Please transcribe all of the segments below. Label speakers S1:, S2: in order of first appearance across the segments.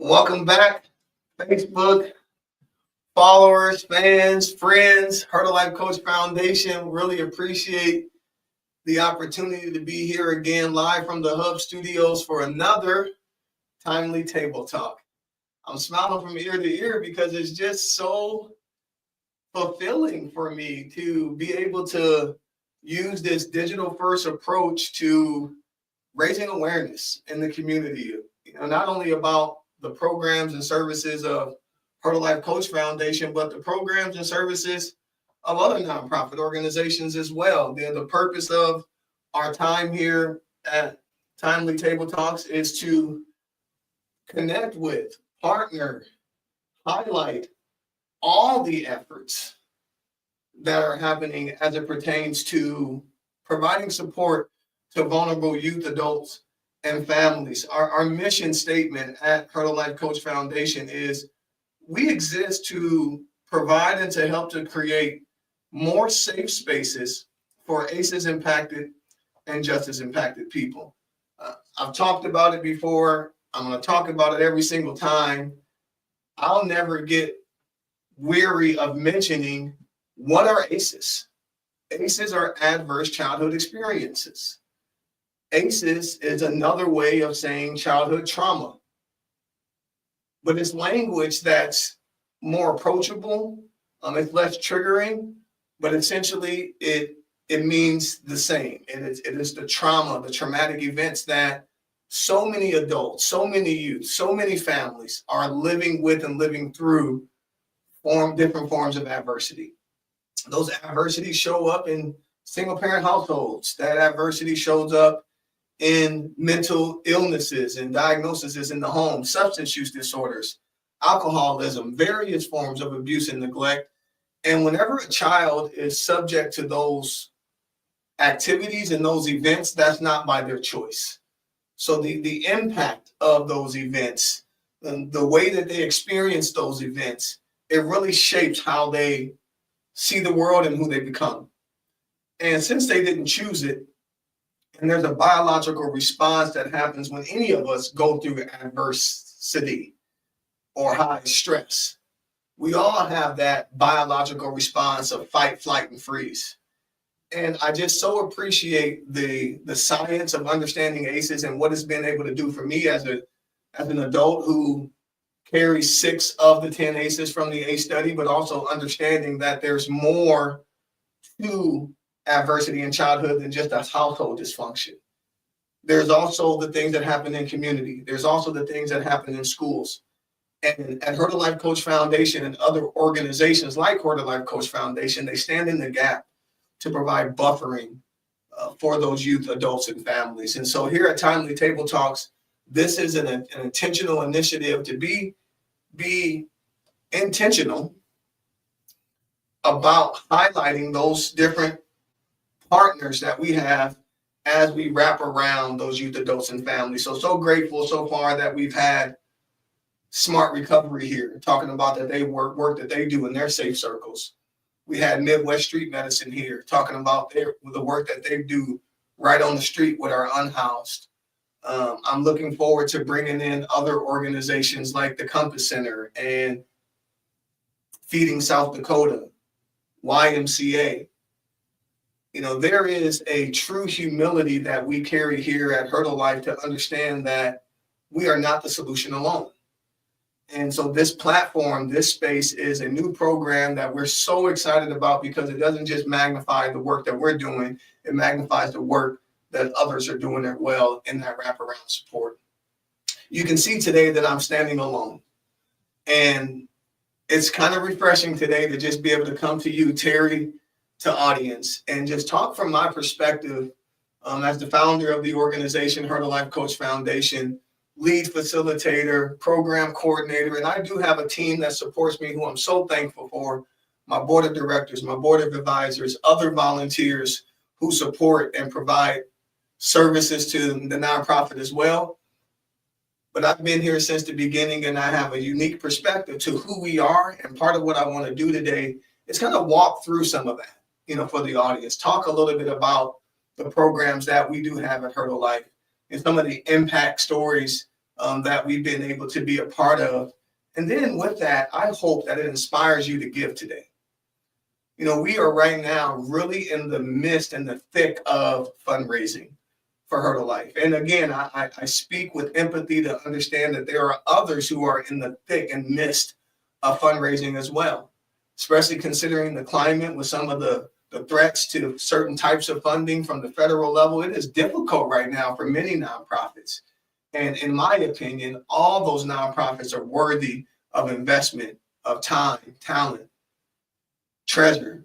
S1: Welcome back, Facebook followers, fans, friends, Heart of Life Coach Foundation. Really appreciate the opportunity to be here again live from the Hub Studios for another timely table talk. I'm smiling from ear to ear because it's just so fulfilling for me to be able to use this digital first approach to raising awareness in the community, not only about the programs and services of Heart of Life Coach Foundation, but the programs and services of other nonprofit organizations as well. The purpose of our time here at Timely Table Talks is to connect with, partner, highlight all the efforts that are happening as it pertains to providing support to vulnerable youth, adults, and families. Our mission statement at Heart of Life Coach Foundation is we exist to provide and to help to create more safe spaces for ACEs impacted and justice impacted people. I've talked about it before. I'm going to talk about it every single time. I'll never get weary of mentioning what are ACEs. ACEs are adverse childhood experiences. ACEs is another way of saying childhood trauma, but it's language that's more approachable. It's less triggering, but essentially it means the same. It is the trauma, the traumatic events that so many adults, so many youth, so many families are living with and living through different forms of adversity. Those adversities show up in single parent households. That adversity shows up in mental illnesses and diagnoses in the home, substance use disorders, alcoholism, various forms of abuse and neglect. And whenever a child is subject to those activities and those events, that's not by their choice. So the impact of those events and the way that they experience those events, it really shapes how they see the world and who they become. And since they didn't choose it, and there's a biological response that happens when any of us go through adversity or high stress. We all have that biological response of fight, flight, and freeze. And I just so appreciate the science of understanding ACEs and what it's been able to do for me as an adult who carries 6 of the 10 ACEs from the ACE study, but also understanding that there's more to adversity in childhood than just as household dysfunction. There's also the things that happen in community. There's also the things that happen in schools. And at Heart of Life Coach Foundation and other organizations like Heart of Life Coach Foundation, they stand in the gap to provide buffering for those youth, adults, and families. And so here at Timely Table Talks, this is an intentional initiative to be intentional about highlighting those different partners that we have as we wrap around those youth, adults, and families. So grateful so far that we've had Smart Recovery here, talking about that they work that they do in their safe circles. We had Midwest Street Medicine here, talking about the work that they do right on the street with our unhoused. I'm looking forward to bringing in other organizations like the Compass Center and Feeding South Dakota, YMCA. There is a true humility that we carry here at Heart of Life to understand that we are not the solution alone. And so this platform, this space is a new program that we're so excited about because it doesn't just magnify the work that we're doing, it magnifies the work that others are doing as well in that wraparound support. You can see today that I'm standing alone. And it's kind of refreshing today to just be able to come to you, Terry, to audience, and just talk from my perspective as the founder of the organization, Heart of Life Coach Foundation, lead facilitator, program coordinator, and I do have a team that supports me who I'm so thankful for, my board of directors, my board of advisors, other volunteers who support and provide services to the nonprofit as well. But I've been here since the beginning and I have a unique perspective to who we are, and part of what I want to do today is kind of walk through some of that, for the audience, talk a little bit about the programs that we do have at Heart of Life and some of the impact stories that we've been able to be a part of. And then with that, I hope that it inspires you to give today. You know, we are right now really in the midst and the thick of fundraising for Her to Life. And again, I speak with empathy to understand that there are others who are in the thick and midst of fundraising as well, especially considering the climate with some of the threats to certain types of funding from the federal level. It is difficult right now for many nonprofits. And in my opinion, all those nonprofits are worthy of investment, of time, talent, treasure,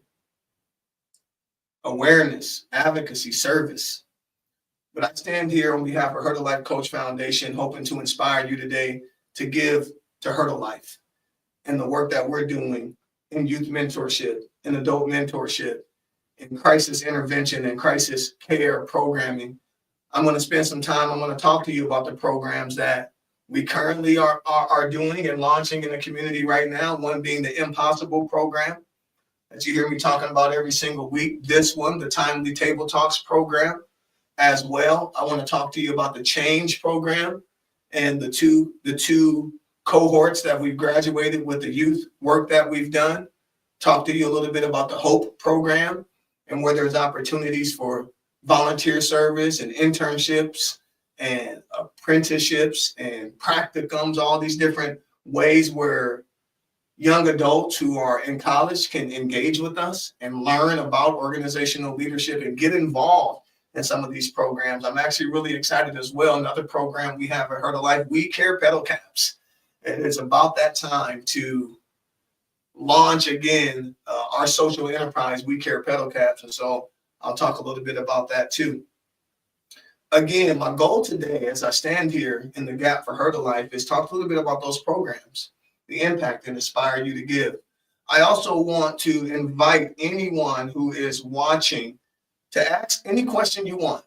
S1: awareness, advocacy, service. But I stand here on behalf of Her to Life Coach Foundation, hoping to inspire you today to give to Her to Life and the work that we're doing in youth mentorship, in adult mentorship, in crisis intervention and crisis care programming. I'm going to spend some time. I'm going to talk to you about the programs that we currently are doing and launching in the community right now. One being the Impossible program that you hear me talking about every single week. This one, the Timely Table Talks program as well. I want to talk to you about the Change program and the two cohorts that we've graduated with the youth work that we've done. Talk to you a little bit about the Hope program and where there's opportunities for volunteer service and internships and apprenticeships and practicums, all these different ways where young adults who are in college can engage with us and learn about organizational leadership and get involved in some of these programs. I'm actually really excited as well. Another program we have at Her to Life, We Care Pedal Caps. And it's about that time to launch again our social enterprise, We Care Pedal Caps. And so I'll talk a little bit about that too. Again, my goal today as I stand here in the gap for Her to Life is talk a little bit about those programs, the impact and inspire you to give. I also want to invite anyone who is watching to ask any question you want.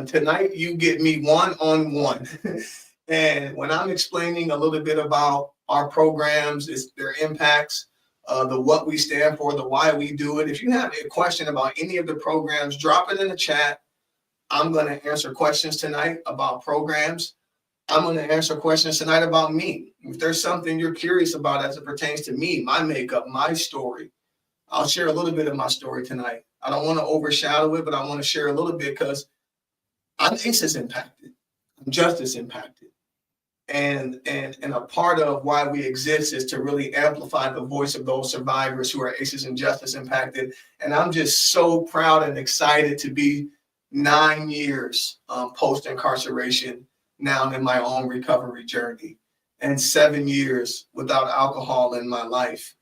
S1: Tonight, you get me one-on-one. And when I'm explaining a little bit about our programs, their impacts, the what we stand for, the why we do it. If you have a question about any of the programs, drop it in the chat. I'm going to answer questions tonight about programs. I'm going to answer questions tonight about me. If there's something you're curious about as it pertains to me, my makeup, my story, I'll share a little bit of my story tonight. I don't want to overshadow it, but I want to share a little bit because I'm ACEs impacted. I'm justice impacted. And a part of why we exist is to really amplify the voice of those survivors who are ACEs and justice impacted. And I'm just so proud and excited to be 9 years post-incarceration now in my own recovery journey, and 7 years without alcohol in my life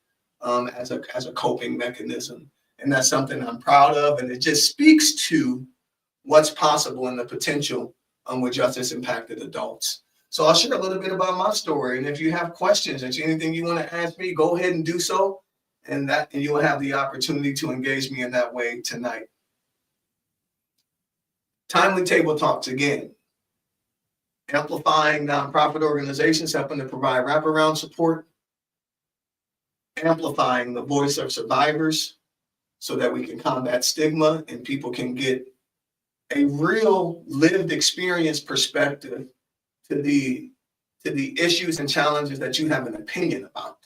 S1: as a coping mechanism. And that's something I'm proud of. And it just speaks to what's possible and the potential with justice impacted adults. So I'll share a little bit about my story. And if you have questions and anything you want to ask me, go ahead and do so. And you will have the opportunity to engage me in that way tonight. Timely Table Talks, again, amplifying nonprofit organizations, helping to provide wraparound support, amplifying the voice of survivors so that we can combat stigma and people can get a real lived experience perspective to the issues and challenges that you have an opinion about,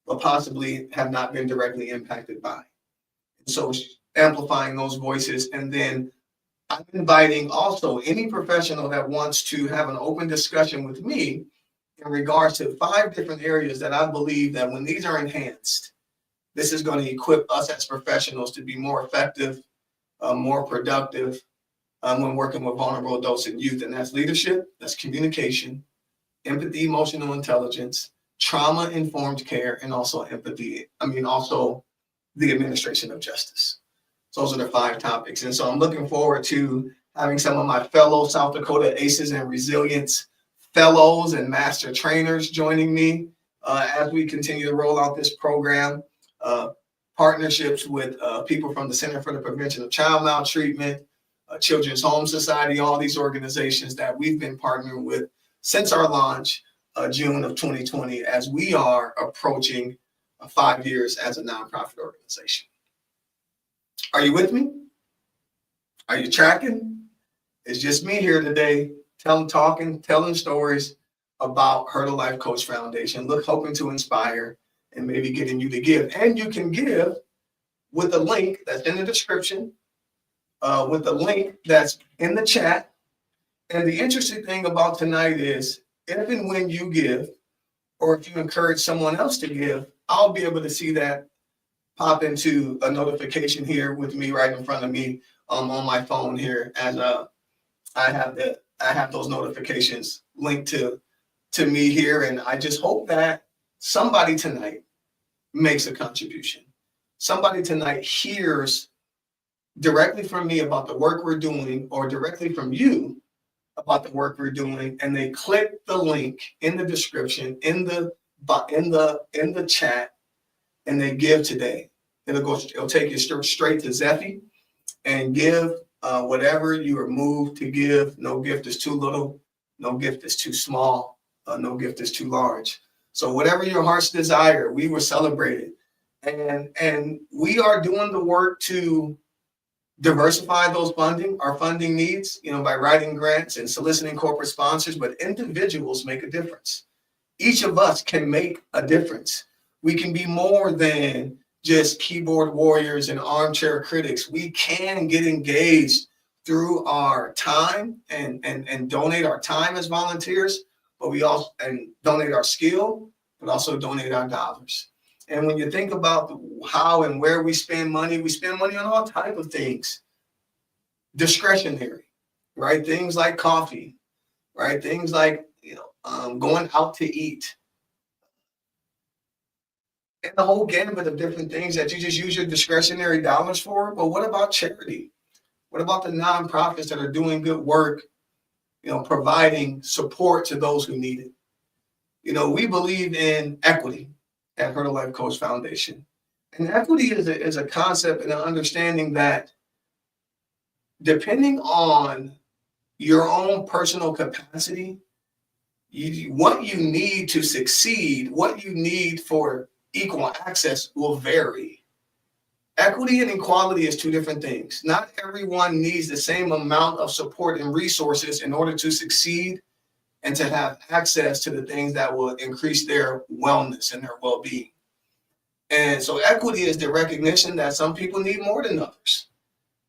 S1: but possibly have not been directly impacted by. And so amplifying those voices. And then I'm inviting also any professional that wants to have an open discussion with me in regards to 5 different areas that I believe that when these are enhanced, this is going to equip us as professionals to be more effective, more productive when working with vulnerable adults and youth. And that's leadership, that's communication, empathy, emotional intelligence, trauma-informed care, and also also the administration of justice. So those are the 5 topics. And so I'm looking forward to having some of my fellow South Dakota ACEs and Resilience fellows and master trainers joining me as we continue to roll out this program. Partnerships with people from the Center for the Prevention of Child Maltreatment, Children's Home Society, all these organizations that we've been partnering with since our launch, June of 2020, as we are approaching 5 years as a nonprofit organization. Are you with me? Are you tracking? It's just me here today telling stories about Her to Life Coach Foundation, hoping to inspire and maybe getting you to give. And you can give with a link that's in the description, with the link that's in the chat. And the interesting thing about tonight is, if and when you give, or if you encourage someone else to give, I'll be able to see that pop into a notification here with me right in front of me on my phone here, as I have those notifications linked to me here. And I just hope that somebody tonight makes a contribution. Somebody tonight hears directly from me about the work we're doing, or directly from you about the work we're doing, and they click the link in the description, in the chat, and they give today. It'll take you straight to Zephy and give whatever you are moved to give. No gift is too little, no gift is too small, no gift is too large. So whatever your heart's desire, we will celebrate it. And we are doing the work to diversify our funding needs, by writing grants and soliciting corporate sponsors, but individuals make a difference. Each of us can make a difference. We can be more than just keyboard warriors and armchair critics. We can get engaged through our time and donate our time as volunteers, but we also donate our skill, but also donate our dollars. And when you think about how and where we spend money on all type of things. Discretionary, right? Things like coffee, right? Things like, going out to eat. And the whole gamut of different things that you just use your discretionary dollars for. But what about charity? What about the nonprofits that are doing good work, providing support to those who need it? We believe in equity at Her to Life Coach Foundation. And equity is a concept and an understanding that, depending on your own personal capacity, what you need to succeed, what you need for equal access will vary. Equity and equality is two different things. Not everyone needs the same amount of support and resources in order to succeed and to have access to the things that will increase their wellness and their well-being. And so equity is the recognition that some people need more than others.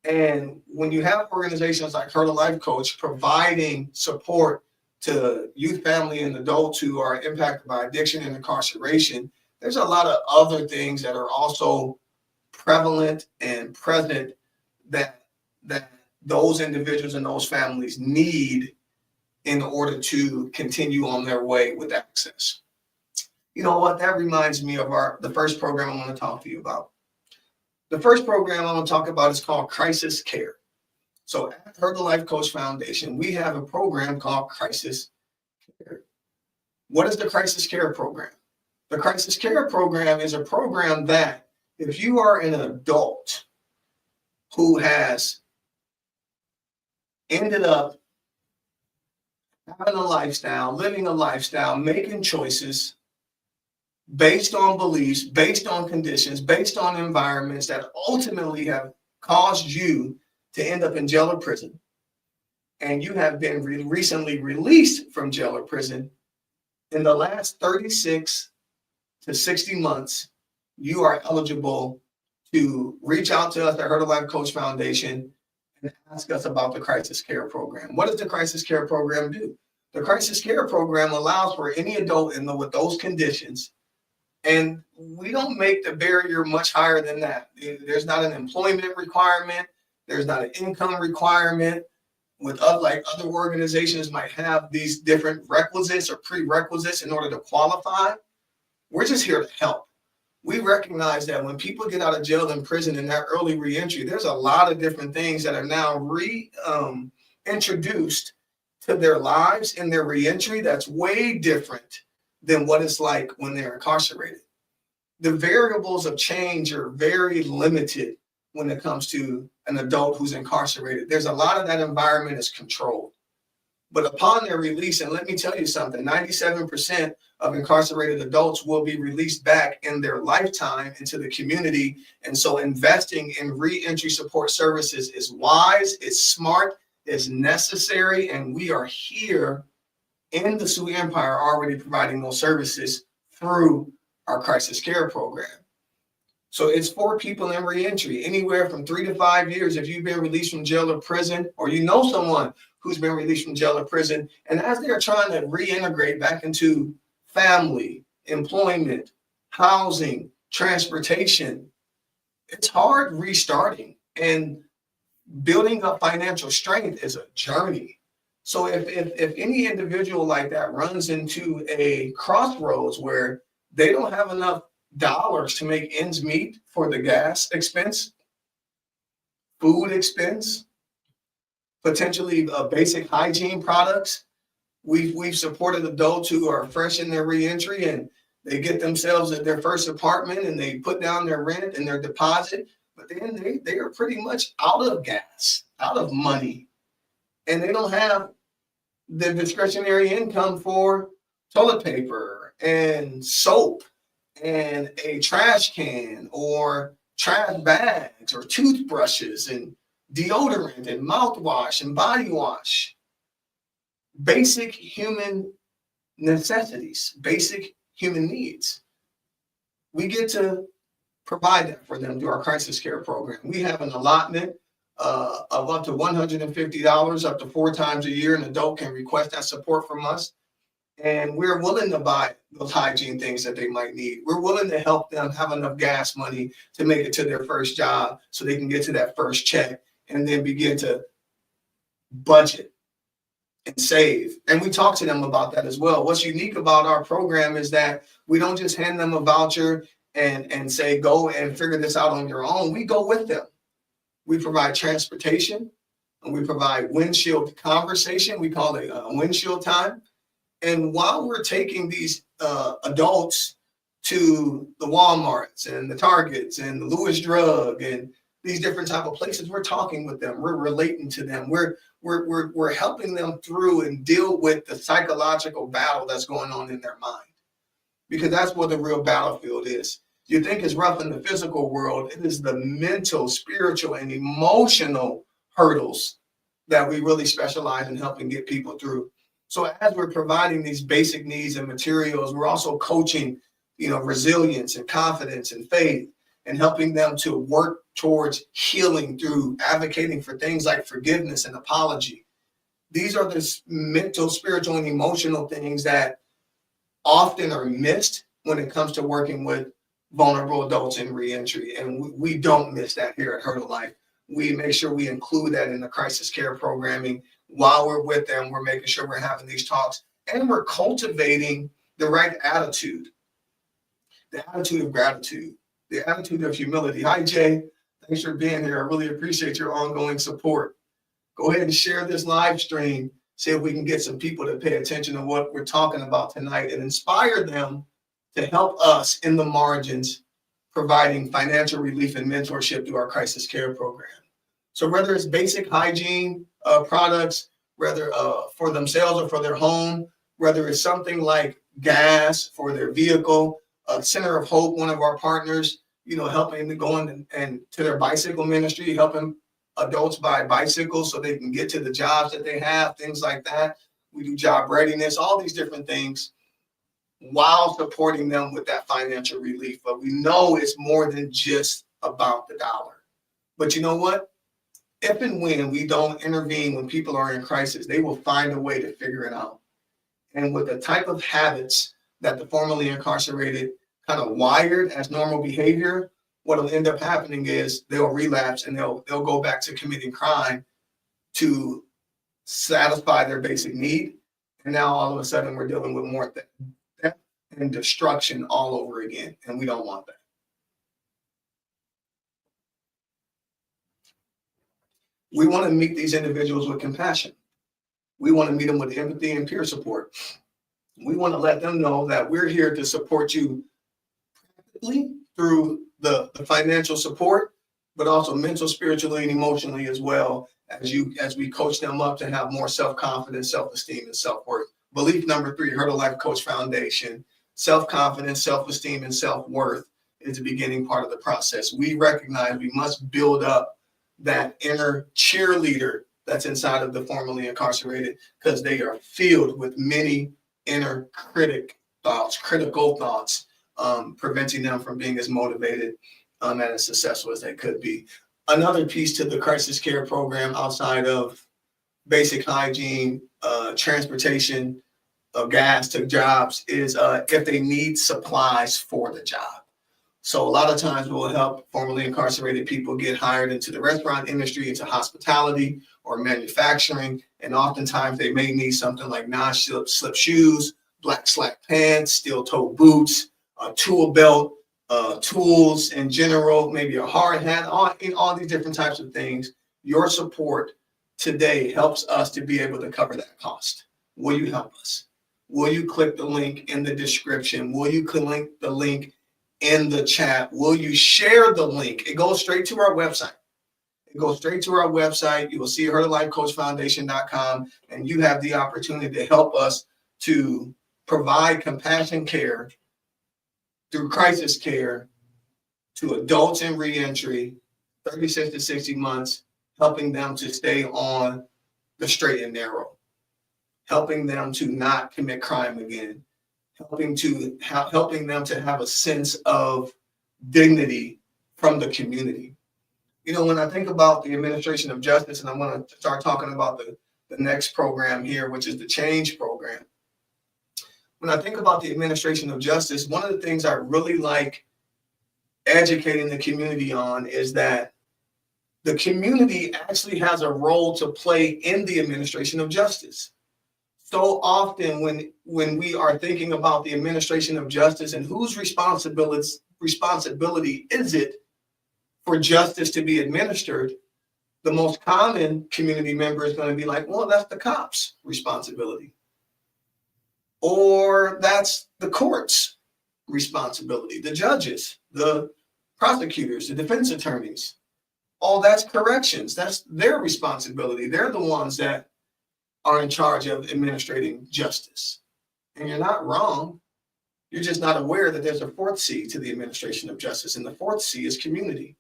S1: And when you have organizations like Her to Life Coach providing support to youth, family, and adults who are impacted by addiction and incarceration, there's a lot of other things that are also prevalent and present that those individuals and those families need in order to continue on their way with access. You know what? That reminds me of the first program I want to talk to you about. The first program I want to talk about is called Crisis Care. So at Her to Life Coach Foundation, we have a program called Crisis Care. What is the Crisis Care program? The Crisis Care program is a program that, if you are an adult who has ended up having a lifestyle, living a lifestyle, making choices based on beliefs, based on conditions, based on environments that ultimately have caused you to end up in jail or prison, and you have been recently released from jail or prison, in the last 36 to 60 months, you are eligible to reach out to us at Her to Life Coach Foundation and ask us about the Crisis Care program. What does the Crisis Care program do? The Crisis Care program allows for any adult with those conditions, and we don't make the barrier much higher than that. There's not an employment requirement. There's not an income requirement. Like other organizations might have these different requisites or prerequisites in order to qualify. We're just here to help. We recognize that when people get out of jail and prison in that early reentry, there's a lot of different things that are now reintroduced to their lives in their reentry that's way different than what it's like when they're incarcerated. The variables of change are very limited when it comes to an adult who's incarcerated. There's a lot of that environment is controlled. But upon their release, and let me tell you something, 97% of incarcerated adults will be released back in their lifetime into the community. And so investing in reentry support services is wise, it's smart, is necessary, and we are here in the Sioux Empire already providing those services through our crisis care program. So it's for people in reentry, anywhere from 3 to 5 years. If you've been released from jail or prison, or you know someone who's been released from jail or prison, and as they're trying to reintegrate back into family, employment, housing, transportation, it's hard restarting. And building up financial strength is a journey. So if any individual like that runs into a crossroads where they don't have enough dollars to make ends meet for the gas expense, food expense, potentially basic hygiene products, we've supported adults who are fresh in their reentry, and they get themselves at their first apartment and they put down their rent and their deposit, but then they are pretty much out of gas, out of money, and they don't have the discretionary income for toilet paper and soap and a trash can or trash bags or toothbrushes and deodorant and mouthwash and body wash. Basic human necessities, basic human needs. We get to provide that for them through our crisis care program. We have an allotment of up to $150 up to 4 times a year. An adult can request that support from us. And we're willing to buy those hygiene things that they might need. We're willing to help them have enough gas money to make it to their first job so they can get to that first check and then begin to budget and save. And we talk to them about that as well. What's unique about our program is that we don't just hand them a voucher and say, go and figure this out on your own. We go with them. We provide transportation, and we provide windshield conversation. We call it windshield time. And while we're taking these adults to the Walmarts and the Targets and the Lewis Drug and these different type of places, we're talking with them. We're relating to them. We're helping them through and deal with the psychological battle that's going on in their mind, because that's what the real battlefield is. You think it's rough in the physical world. It is the mental, spiritual, and emotional hurdles that we really specialize in helping get people through. So as we're providing these basic needs and materials, we're also coaching, resilience and confidence and faith, and helping them to work towards healing through advocating for things like forgiveness and apology. These are the mental, spiritual, and emotional things that often are missed when it comes to working with vulnerable adults in reentry. And we don't miss that here at Hurdle Life. We make sure we include that in the crisis care programming. While we're with them, we're making sure we're having these talks, and we're cultivating the right attitude, the attitude of gratitude, the attitude of humility. Hi, Jay. Thanks for being here. I really appreciate your ongoing support. Go ahead and share this live stream. See if we can get some people to pay attention to what we're talking about tonight and inspire them to help us in the margins, providing financial relief and mentorship through our crisis care program. So whether it's basic hygiene products, whether for themselves or for their home, whether it's something like gas for their vehicle, Center of Hope, one of our partners, helping to go in and to their bicycle ministry, helping adults buy bicycles so they can get to the jobs that they have, things like that. We do job readiness, all these different things, while supporting them with that financial relief. But we know it's more than just about the dollar. But you know what? If and when we don't intervene when people are in crisis, they will find a way to figure it out. And with the type of habits that the formerly incarcerated kind of wired as normal behavior, what will end up happening is they'll relapse and they'll go back to committing crime to satisfy their basic need. And now all of a sudden we're dealing with more theft and destruction all over again. And we don't want that. We want to meet these individuals with compassion. We want to meet them with empathy and peer support. We want to let them know that we're here to support you practically through the financial support, but also mental, spiritually, and emotionally as well, as we coach them up to have more self-confidence, self-esteem, and self-worth. Belief number 3, Hurdle Life Coach Foundation, self-confidence, self-esteem, and self-worth is the beginning part of the process. We recognize we must build up that inner cheerleader that's inside of the formerly incarcerated, because they are filled with many inner critical thoughts, preventing them from being as motivated and as successful as they could be. Another piece to the crisis care program outside of basic hygiene, transportation of gas to jobs is if they need supplies for the job. So a lot of times we'll help formerly incarcerated people get hired into the restaurant industry, into hospitality or manufacturing. And oftentimes they may need something like non-slip shoes, black slack pants, steel toe boots, a tool belt, tools in general, maybe a hard hat, all these different types of things. Your support today helps us to be able to cover that cost. Will you help us? Will you click the link in the description? Will you click the link in the chat? Will you share the link? It goes straight to our website. It goes straight to our website. You will see herlifecoachfoundation.com, and you have the opportunity to help us to provide compassion care through crisis care to adults in reentry, 36 to 60 months, helping them to stay on the straight and narrow, helping them to not commit crime again, helping them to have a sense of dignity from the community. You know, when I think about the administration of justice, and I'm going to start talking about the next program here, which is the change program. When I think about the administration of justice, one of the things I really like educating the community on is that the community actually has a role to play in the administration of justice. So often when we are thinking about the administration of justice and whose responsibility is it for justice to be administered, the most common community member is going to be like, well, that's the cops' responsibility. Or that's the court's responsibility, the judges, the prosecutors, the defense attorneys. Oh, that's corrections. That's their responsibility. They're the ones that are in charge of administrating justice. And you're not wrong. You're just not aware that there's a fourth C to the administration of justice. And the fourth C is community.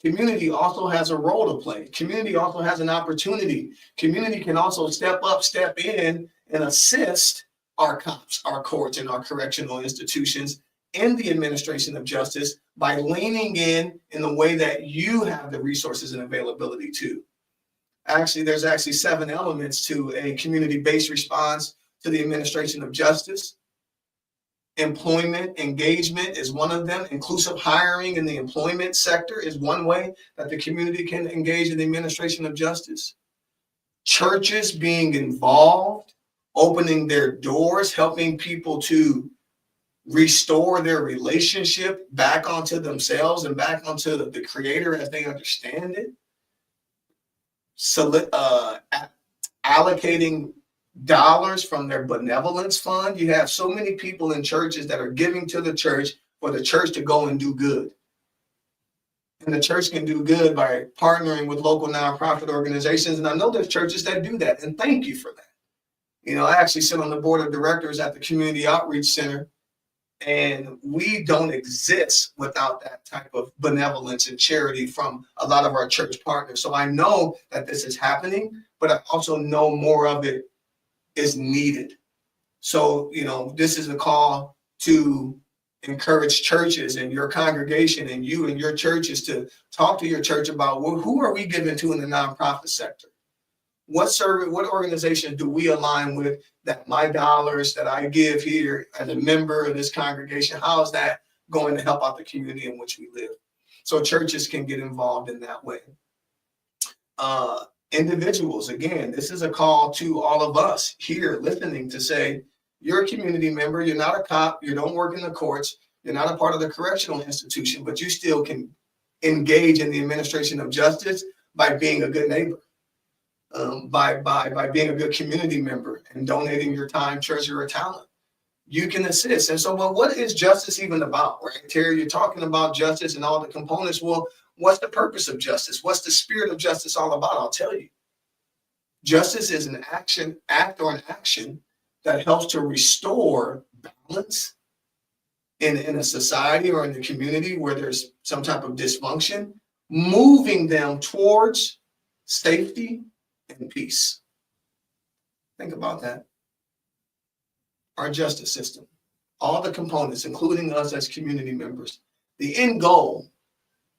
S1: Community also has a role to play. Community also has an opportunity. Community can also step up, step in, and assist our cops, our courts, and our correctional institutions in the administration of justice by leaning in the way that you have the resources and availability to. Actually, there's 7 elements to a community-based response to the administration of justice. Employment engagement is one of them. Inclusive hiring in the employment sector is one way that the community can engage in the administration of justice. Churches being involved, opening their doors, helping people to restore their relationship back onto themselves and back onto the Creator as they understand it. So, allocating dollars from their benevolence fund. You have so many people in churches that are giving to the church for the church to go and do good. And the church can do good by partnering with local nonprofit organizations. And I know there's churches that do that. And thank you for that. You know, I actually sit on the board of directors at the Community Outreach Center. And we don't exist without that type of benevolence and charity from a lot of our church partners. So I know that this is happening, but I also know more of it is needed. So, you know, this is a call to encourage churches and your congregation and you and your churches to talk to your church about, well, who are we giving to in the nonprofit sector? What service, what organization do we align with that my dollars that I give here as a member of this congregation, how is that going to help out the community in which we live? So churches can get involved in that way. Individuals, again, this is a call to all of us here listening to say, you're a community member, you're not a cop, you don't work in the courts, you're not a part of the correctional institution, but you still can engage in the administration of justice by being a good neighbor. By being a good community member and donating your time, treasure, or talent, you can assist. And so, well, what is justice even about, right? Terry, you're talking about justice and all the components. Well, what's the purpose of justice? What's the spirit of justice all about? I'll tell you. Justice is an action that helps to restore balance in a society or in the community where there's some type of dysfunction, moving them towards safety, and peace. Think about that. Our justice system, all the components, including us as community members, the end goal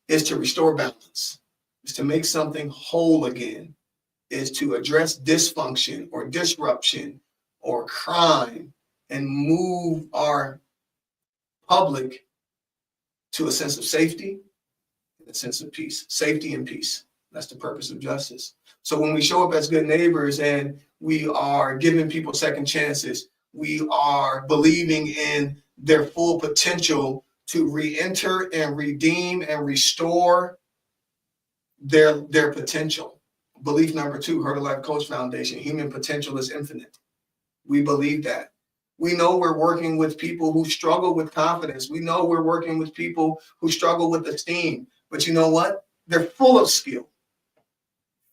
S1: is to restore balance, is to make something whole again, is to address dysfunction or disruption or crime and move our public to a sense of safety and a sense of peace. Safety and peace. That's the purpose of justice. So when we show up as good neighbors and we are giving people second chances, we are believing in their full potential to re-enter and redeem and restore their potential. Belief number 2, Heart of Life Coach Foundation, human potential is infinite. We believe that. We know we're working with people who struggle with confidence. We know we're working with people who struggle with esteem. But you know what? They're full of skill,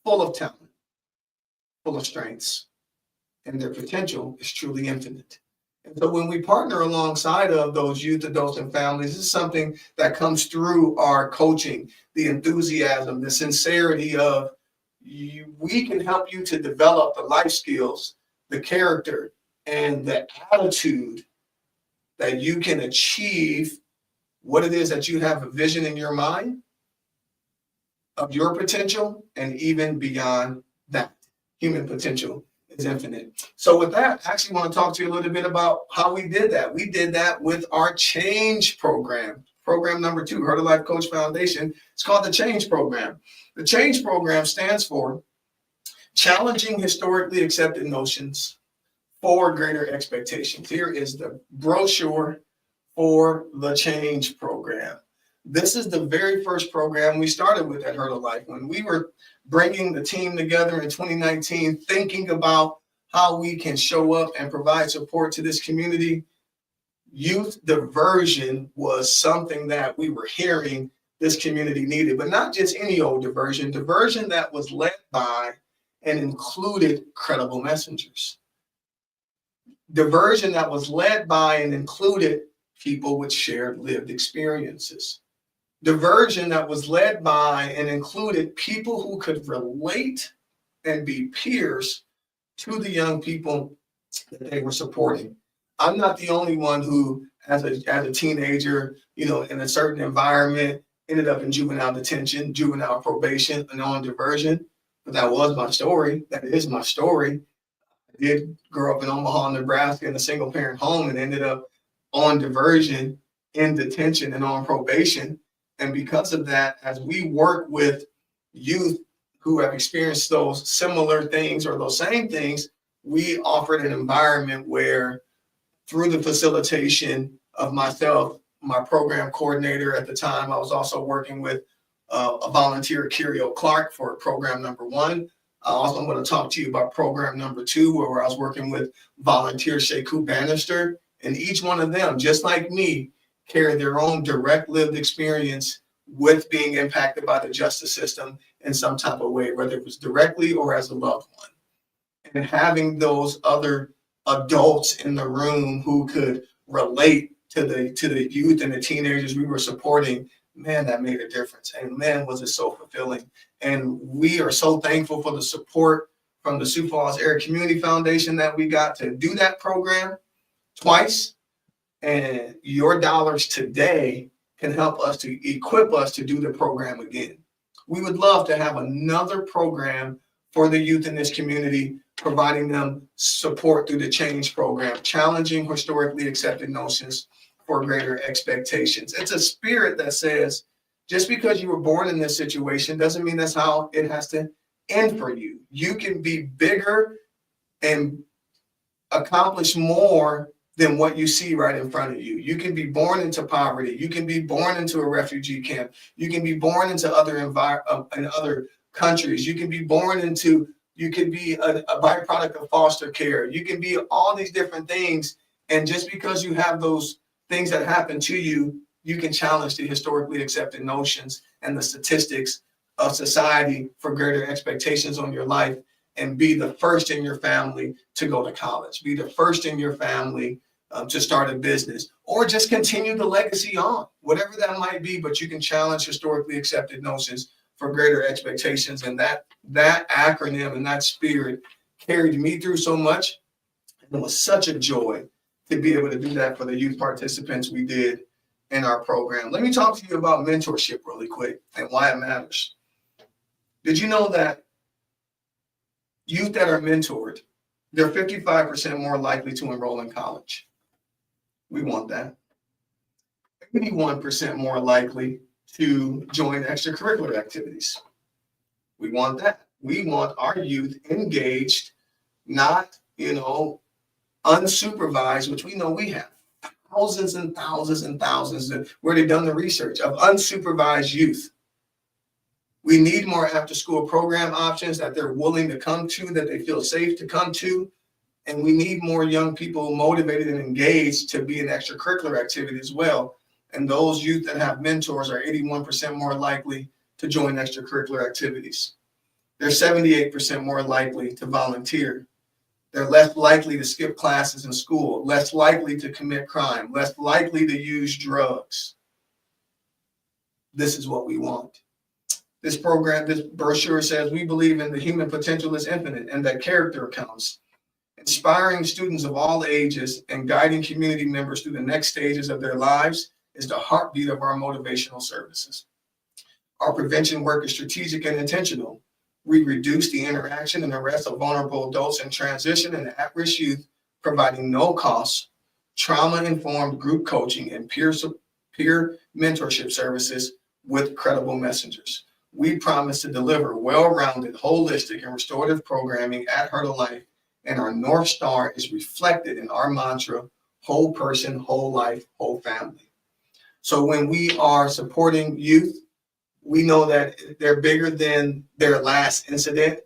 S1: full of talent, full of strengths, and their potential is truly infinite. And so when we partner alongside of those youth, adults, and families, this is something that comes through our coaching, the enthusiasm, the sincerity of we can help you to develop the life skills, the character, and the attitude that you can achieve what it is that you have a vision in your mind of your potential, and even beyond that. Human potential is infinite. So with that, I actually want to talk to you a little bit about how we did that. We did that with our Change program. Program number 2, Heart of Life Coach Foundation. It's called the Change program. The Change program stands for Challenging Historically Accepted Notions for Greater Expectations. Here is the brochure for the Change program. This is the very first program we started with at Heart of Life when we were bringing the team together in 2019, thinking about how we can show up and provide support to this community. Youth diversion was something that we were hearing this community needed, but not just any old diversion that was led by and included credible messengers. Diversion that was led by and included people with shared lived experiences. Diversion that was led by and included people who could relate and be peers to the young people that they were supporting. I'm not the only one who, as a teenager, in a certain environment, ended up in juvenile detention, juvenile probation, and on diversion. But that was my story. That is my story. I did grow up in Omaha, Nebraska, in a single-parent home, and ended up on diversion, in detention, and on probation. And because of that, as we work with youth who have experienced those similar things or those same things, we offered an environment where, through the facilitation of myself, my program coordinator at the time, I was also working with a volunteer, Curio Clark, for program number 1. I'm going to talk to you about program number 2, where I was working with volunteer Sheku Bannister. And each one of them, just like me, carry their own direct lived experience with being impacted by the justice system in some type of way, whether it was directly or as a loved one. And having those other adults in the room who could relate to the youth and the teenagers we were supporting, man, that made a difference. And man, was it so fulfilling. And we are so thankful for the support from the Sioux Falls Area Community Foundation that we got to do that program twice. And your dollars today can help us to equip us to do the program again. We would love to have another program for the youth in this community, providing them support through the Change program, challenging historically accepted notions for greater expectations. It's a spirit that says, just because you were born in this situation doesn't mean that's how it has to end for you. You can be bigger and accomplish more than what you see right in front of you. You can be born into poverty. You can be born into a refugee camp. You can be born into in other countries. You can be born into, you can be a byproduct of foster care. You can be all these different things. And just because you have those things that happen to you, you can challenge the historically accepted notions and the statistics of society for greater expectations on your life, and be the first in your family to go to college, be the first in your family to start a business, or just continue the legacy on, whatever that might be. But you can challenge historically accepted notions for greater expectations. And that acronym and that spirit carried me through so much. And it was such a joy to be able to do that for the youth participants we did in our program. Let me talk to you about mentorship really quick and why it matters. Did you know that youth that are mentored, they're 55% more likely to enroll in college? We want that. 81% more likely to join extracurricular activities. We want that. We want our youth engaged, not, unsupervised, which we know we have thousands and thousands and thousands where they've done the research of unsupervised youth. We need more after-school program options that they're willing to come to, that they feel safe to come to. And we need more young people motivated and engaged to be in extracurricular activity as well. And those youth that have mentors are 81% more likely to join extracurricular activities. They're 78% more likely to volunteer. They're less likely to skip classes in school, less likely to commit crime, less likely to use drugs. This is what we want. This brochure says we believe in the human potential is infinite and that character counts. Inspiring students of all ages and guiding community members through the next stages of their lives is the heartbeat of our motivational services. Our prevention work is strategic and intentional. We reduce the interaction and arrest of vulnerable adults in transition and at-risk youth, providing no cost, trauma-informed group coaching and peer mentorship services with credible messengers. We promise to deliver well-rounded, holistic, and restorative programming at Heart of Life, and our North Star is reflected in our mantra, whole person, whole life, whole family. So when we are supporting youth, we know that they're bigger than their last incident.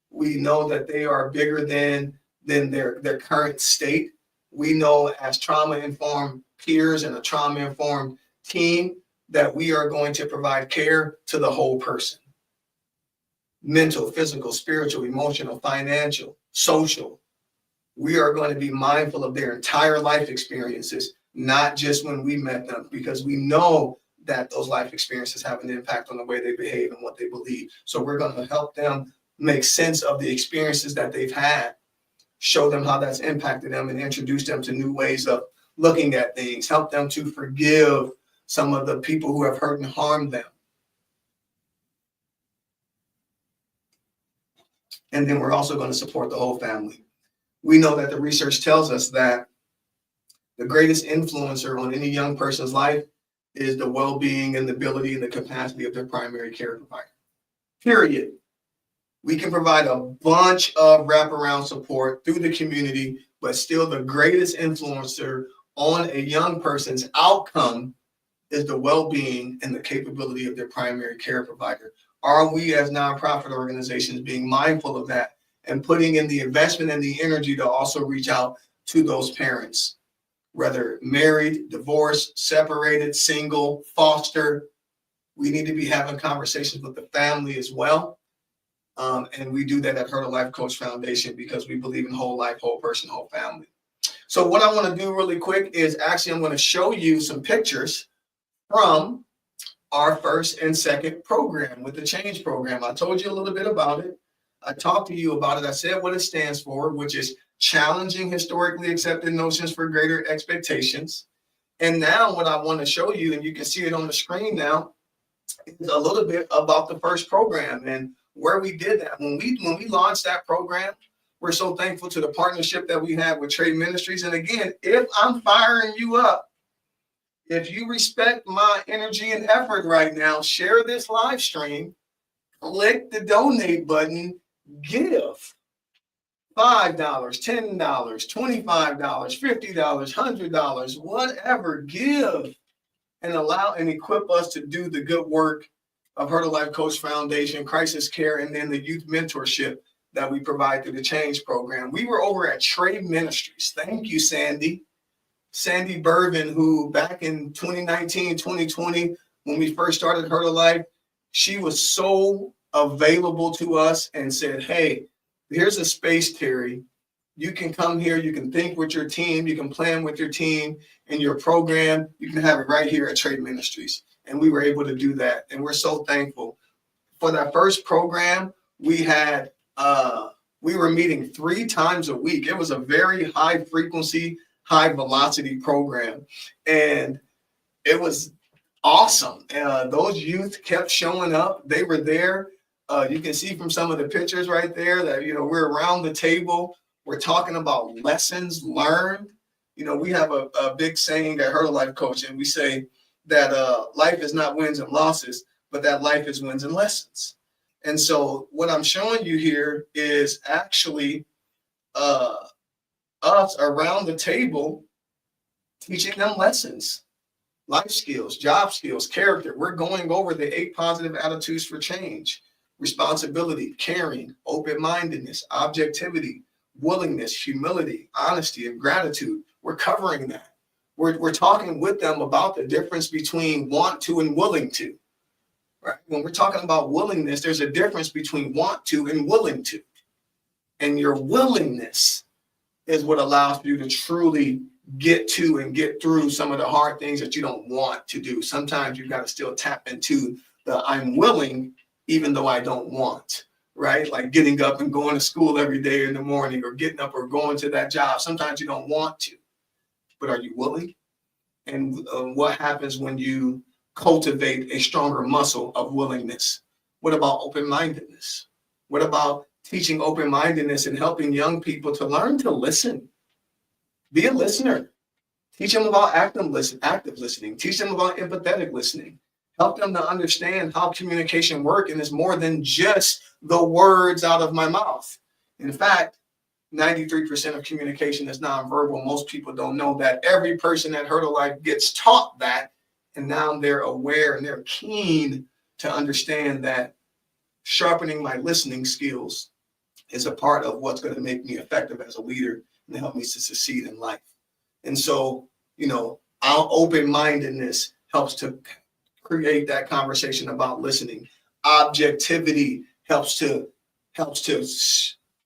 S1: We know that they are bigger than their current state. We know as trauma-informed peers and a trauma-informed team that we are going to provide care to the whole person. Mental, physical, spiritual, emotional, financial, social. We are going to be mindful of their entire life experiences, not just when we met them, because we know that those life experiences have an impact on the way they behave and what they believe. So we're going to help them make sense of the experiences that they've had, show them how that's impacted them, and introduce them to new ways of looking at things, help them to forgive some of the people who have hurt and harmed them. And then we're also going to support the whole family. We know that the research tells us that the greatest influencer on any young person's life is the well-being and the ability and the capacity of their primary care provider. Period. We can provide a bunch of wraparound support through the community, but still the greatest influencer on a young person's outcome is the well-being and the capability of their primary care provider. Are we as nonprofit organizations being mindful of that and putting in the investment and the energy to also reach out to those parents? Whether married, divorced, separated, single, foster, we need to be having conversations with the family as well. And we do that at Heart of Life Coach Foundation because we believe in whole life, whole person, whole family. So what I want to do really quick is I'm going to show you some pictures from our first and second program with the Change program. I told you a little bit about it. I talked to you about it. I said what it stands for, which is challenging historically accepted notions for greater expectations. And now what I want to show you, and you can see it on the screen now, is a little bit about the first program and where we did that. When we launched that program, we're so thankful to the partnership that we have with Trade Ministries. And again, if I'm firing you up, if you respect my energy and effort right now, share this live stream, click the donate button, give. $5, $10, $25, $50, $100, whatever, give and allow and equip us to do the good work of Heart of Life Coach Foundation, crisis care, and then the youth mentorship that we provide through the Change program. We were over at Trade Ministries. Thank you, Sandy. Sandy Burvin, who back in 2019, 2020, when we first started Heart of Life, she was so available to us and said, hey, here's a space, Terry. You can come here. You can think with your team. You can plan with your team and your program. You can have it right here at Trade Ministries. And we were able to do that. And we're so thankful for that first program, we were meeting 3 times a week. It was a very high frequency, high velocity program, and it was awesome. Those youth kept showing up. They were there. You can see from some of the pictures right there that, we're around the table. We're talking about lessons learned. We have a big saying at Hurdle Life Coaching. We say that life is not wins and losses, but that life is wins and lessons. And so what I'm showing you here is actually us around the table teaching them lessons, life skills, job skills, character. We're going over the 8 positive attitudes for change: responsibility, caring, open-mindedness, objectivity, willingness, humility, honesty, and gratitude. We're covering that. We're talking with them about the difference between want to and willing to. Right? When we're talking about willingness, there's a difference between want to and willing to. And your willingness is what allows you to truly get to and get through some of the hard things that you don't want to do. Sometimes you've got to still tap into the I'm willing, even though I don't want, right? Like getting up and going to school every day in the morning, or getting up or going to that job. Sometimes you don't want to, but are you willing? And what happens when you cultivate a stronger muscle of willingness? What about open-mindedness? What about teaching open-mindedness and helping young people to learn to listen? Be a listener. Teach them about active listening. Teach them about empathetic listening. Help them to understand how communication works, and it's more than just the words out of my mouth. In fact, 93% of communication is nonverbal. Most people don't know that. Every person at Hurdle Life gets taught that, and now they're aware and they're keen to understand that sharpening my listening skills is a part of what's going to make me effective as a leader and help me to succeed in life. And so, our open-mindedness helps to create that conversation about listening. Objectivity helps to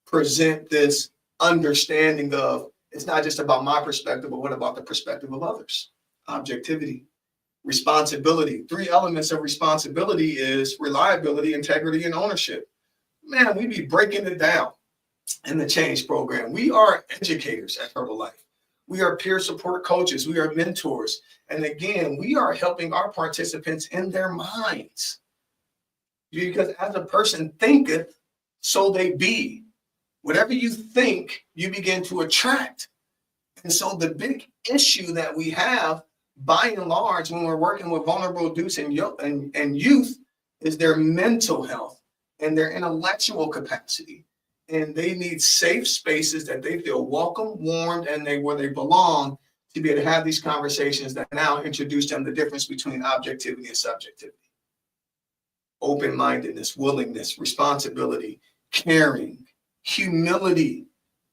S1: present this understanding of, it's not just about my perspective, but what about the perspective of others? Objectivity. Responsibility. 3 elements of responsibility is reliability, integrity, and ownership. Man, we be breaking it down in the change program. We are educators at Hurdle Life. We are peer support coaches. We are mentors. And again, we are helping our participants in their minds. Because as a person thinketh, so they be. Whatever you think, you begin to attract. And so the big issue that we have, by and large, when we're working with vulnerable youth and youth, is their mental health and their intellectual capacity. And they need safe spaces that they feel welcome, warmed, and where they belong, to be able to have these conversations that now introduce them the difference between objectivity and subjectivity. Open-mindedness, willingness, responsibility, caring, humility,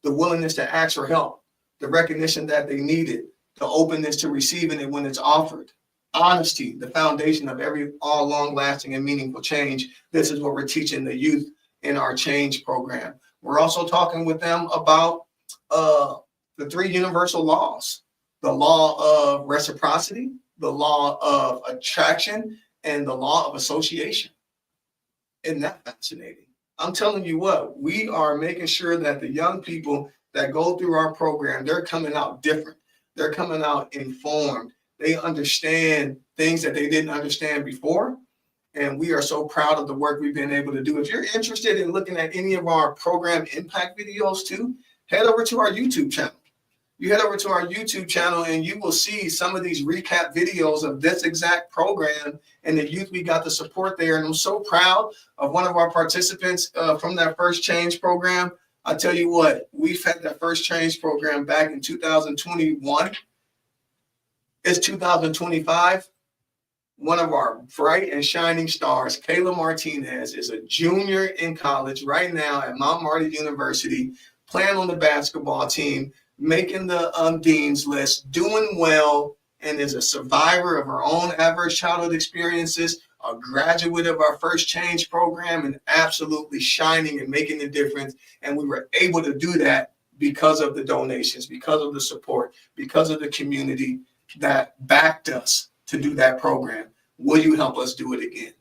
S1: the willingness to ask for help, the recognition that they need it, the openness to receiving it when it's offered. Honesty, the foundation of all long-lasting and meaningful change. This is what we're teaching the youth in our change program. We're also talking with them about the 3 universal laws: the law of reciprocity, the law of attraction, and the law of association. Isn't that fascinating? I'm telling you what, we are making sure that the young people that go through our program, they're coming out different. They're coming out informed. They understand things that they didn't understand before. And we are so proud of the work we've been able to do. If you're interested in looking at any of our program impact videos too, head over to our YouTube channel. You head over to our YouTube channel and you will see some of these recap videos of this exact program and the youth we got to support there. And I'm so proud of one of our participants from that first change program. I tell you what, we've had that first change program back in 2021. It's 2025. One of our bright and shining stars, Kayla Martinez, is a junior in college right now at Mount Marty University, playing on the basketball team, making the Dean's List, doing well, and is a survivor of her own adverse childhood experiences, a graduate of our first change program, and absolutely shining and making a difference. And we were able to do that because of the donations, because of the support, because of the community that backed us to do that program. Will you help us do it again?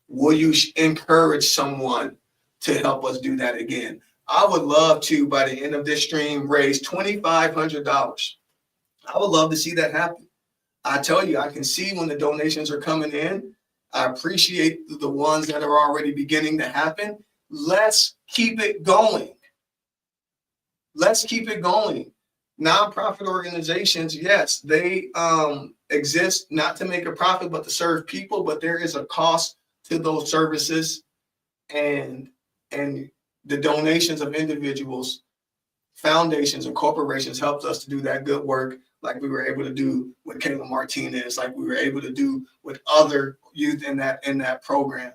S1: Will you encourage someone to help us do that again? I would love to, by the end of this stream, raise $2,500. I would love to see that happen. I tell you, I can see when the donations are coming in. I appreciate the ones that are already beginning to happen. Let's keep it going. Let's keep it going. Nonprofit organizations, yes, they exist not to make a profit, but to serve people. But there is a cost to those services, and the donations of individuals, foundations, and corporations helped us to do that good work, like we were able to do with Kayla Martinez, like we were able to do with other youth in that program.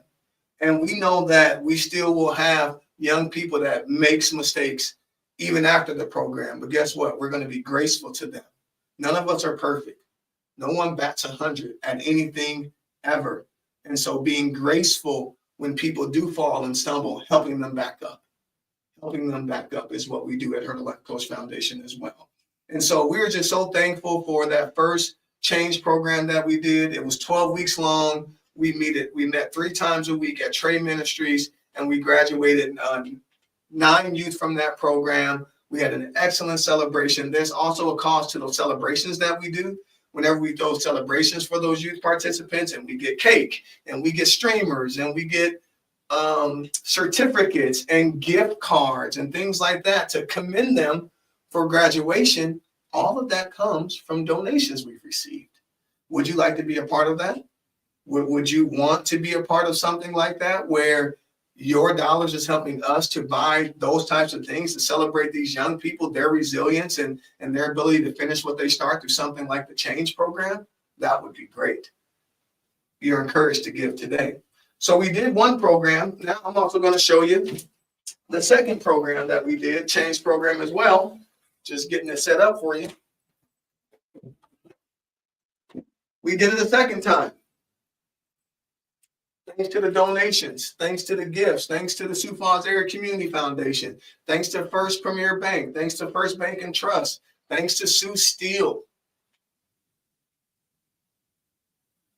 S1: And we know that we still will have young people that makes mistakes even after the program. But guess what? We're going to be graceful to them. None of us are perfect. No one bats 100 at anything ever. And so being graceful when people do fall and stumble, helping them back up. Helping them back up is what we do at Her Life Coach Foundation as well. And so we're just so thankful for that first change program that we did. It was 12 weeks long. We met 3 times a week at Trey Ministries, and we graduated 9 youth from that program. We had an excellent celebration. There's also a cost to those celebrations that we do. Whenever we do celebrations for those youth participants, and we get cake, and we get streamers, and we get certificates and gift cards and things like that to commend them for graduation, all of that comes from donations we've received. Would you like to be a part of that? Would you want to be a part of something like that, where your dollars is helping us to buy those types of things to celebrate these young people, their resilience and their ability to finish what they start through something like the Change program? That would be great. You're encouraged to give today. So we did one program. Now I'm also going to show you the second program that we did, Change program as well. Just getting it set up for you. We did it a second time. Thanks to the donations, thanks to the gifts, thanks to the Sioux Falls Area Community Foundation, thanks to First Premier Bank, thanks to First Bank and Trust, thanks to Sue Steele.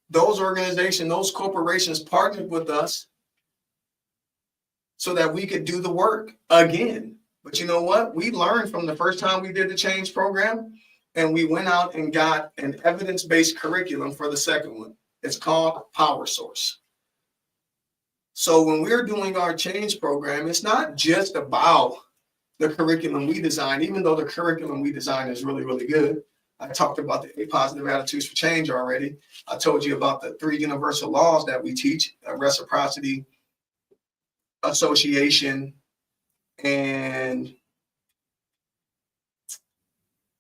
S1: Those organizations, those corporations partnered with us so that we could do the work again. But you know what? We learned from the first time we did the Change program, and we went out and got an evidence-based curriculum for the second one. It's called Power Source. So when we're doing our Change program, it's not just about the curriculum we design, even though the curriculum we design is really, really good. I talked about the 8 positive attitudes for change already. I told you about the 3 universal laws that we teach: reciprocity, association, and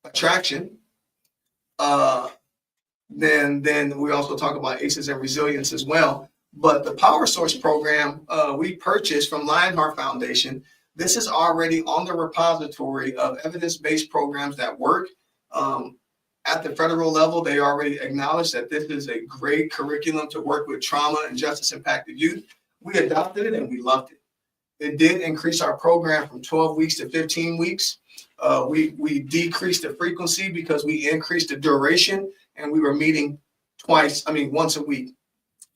S1: attraction. Then we also talk about ACEs and resilience as well. But the Power Source program we purchased from Lionheart Foundation. This is already on the repository of evidence-based programs that work. At the federal level, they already acknowledge that this is a great curriculum to work with trauma and justice impacted youth. We adopted it and we loved it. It did increase our program from 12 weeks to 15 weeks. We decreased the frequency because we increased the duration, and we were meeting once a week.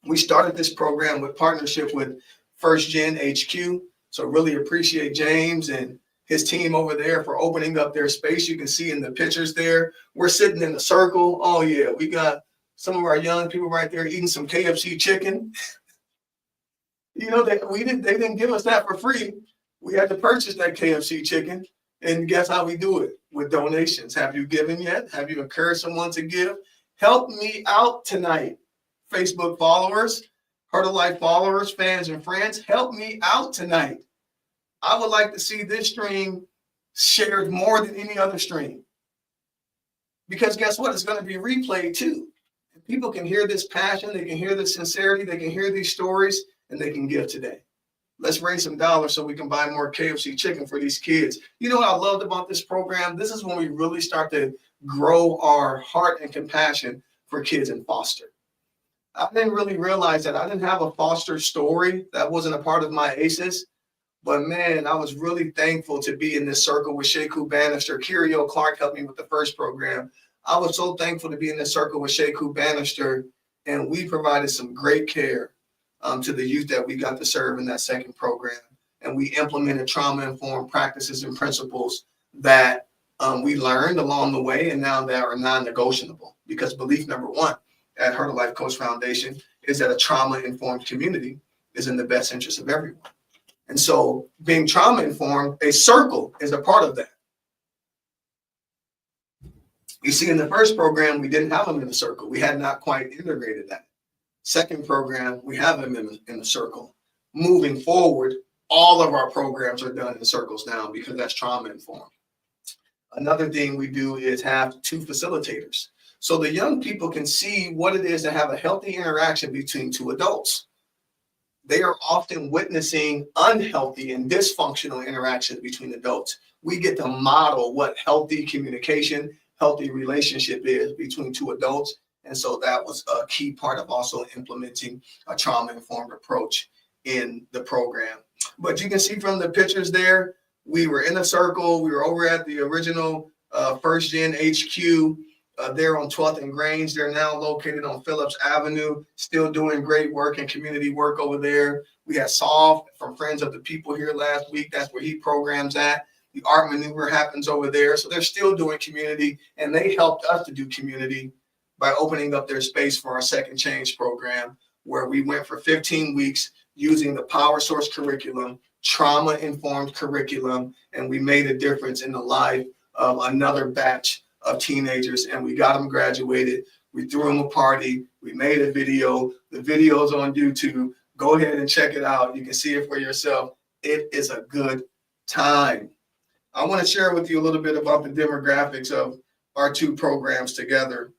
S1: We started this program with partnership with First Gen HQ. So really appreciate James and his team over there for opening up their space. You can see in the pictures there, we're sitting in a circle. Oh yeah, we got some of our young people right there eating some KFC chicken. You know, they didn't give us that for free. We had to purchase that KFC chicken. And guess how we do it? With donations. Have you given yet? Have you encouraged someone to give? Help me out tonight. Facebook followers, Heart of Life followers, fans, and friends, help me out tonight. I would like to see this stream shared more than any other stream. Because guess what? It's going to be replayed too. People can hear this passion, they can hear this sincerity, they can hear these stories, and they can give today. Let's raise some dollars so we can buy more KFC chicken for these kids. You know what I loved about this program? This is when we really start to grow our heart and compassion for kids in foster. I didn't really realize that I didn't have a foster story. That wasn't a part of my ACEs. But man, I was really thankful to be in this circle with Sheku Bannister. Kirio Clark helped me with the first program. I was so thankful to be in this circle with Sheku Bannister, and we provided some great care to the youth that we got to serve in that second program. And we implemented trauma-informed practices and principles that we learned along the way, and now that are non-negotiable. Because belief number one at Heart of Life Coach Foundation is that a trauma-informed community is in the best interest of everyone. And so being trauma-informed, a circle is a part of that. You see, in the first program, we didn't have them in a circle. We had not quite integrated that. Second program, we have them in a circle. Moving forward, all of our programs are done in circles now because that's trauma-informed. Another thing we do is have 2 facilitators. So the young people can see what it is to have a healthy interaction between 2 adults. They are often witnessing unhealthy and dysfunctional interactions between adults. We get to model what healthy communication, healthy relationship is between 2 adults. And so that was a key part of also implementing a trauma-informed approach in the program. But you can see from the pictures there, we were in a circle. We were over at the original First Gen HQ there on 12th and Grange. They're now located on Phillips Avenue, still doing great work and community work over there. We had Saul from Friends of the People here last week. That's where he programs at. The art maneuver happens over there. So they're still doing community, and they helped us to do community by opening up their space for our Second Change program, where we went for 15 weeks using the Power Source curriculum, trauma-informed curriculum, and we made a difference in the life of another batch of teenagers, and we got them graduated. We threw them a party. We made a video. The video's on YouTube. Go ahead and check it out. You can see it for yourself. It is a good time. I want to share with you a little bit about the demographics of our 2 programs together,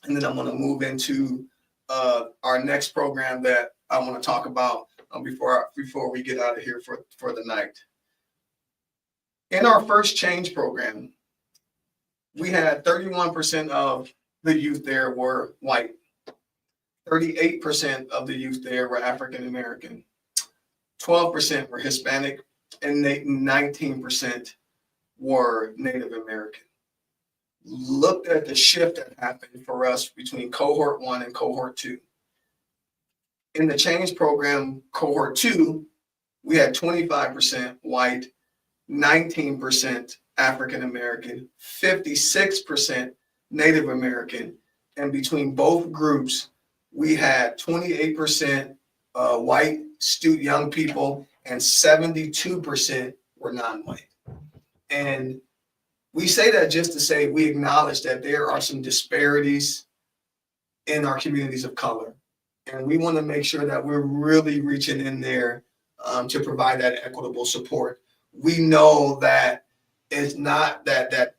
S1: and then I'm going to move into our next program that I want to talk about before we get out of here for the night. In our First Change program, we had 31% of the youth there were white. 38% of the youth there were African American. 12% were Hispanic, and 19% were Native American. Looked at the shift that happened for us between cohort 1 and cohort 2. In the Change program, cohort 2, we had 25% white, 19% African American, 56% Native American, and between both groups, we had 28% white young people, and 72% were non-white. And we say that just to say we acknowledge that there are some disparities in our communities of color, and we want to make sure that we're really reaching in there to provide that equitable support. We know that it's not that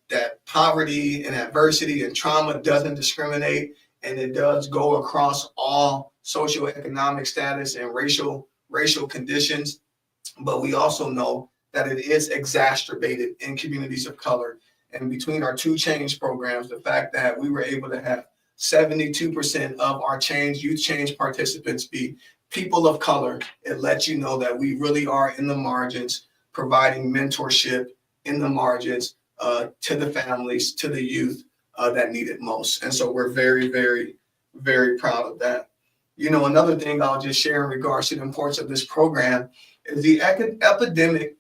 S1: poverty and adversity and trauma doesn't discriminate, and it does go across all socioeconomic status and racial conditions. But we also know that it is exacerbated in communities of color. And between our 2 change programs, the fact that we were able to have 72% of our youth change participants be people of color, it lets you know that we really are in the margins, providing mentorship in the margins to the families, to the youth that need it most. And so we're very, very, very proud of that. You know, another thing I'll just share in regards to the importance of this program is the epidemic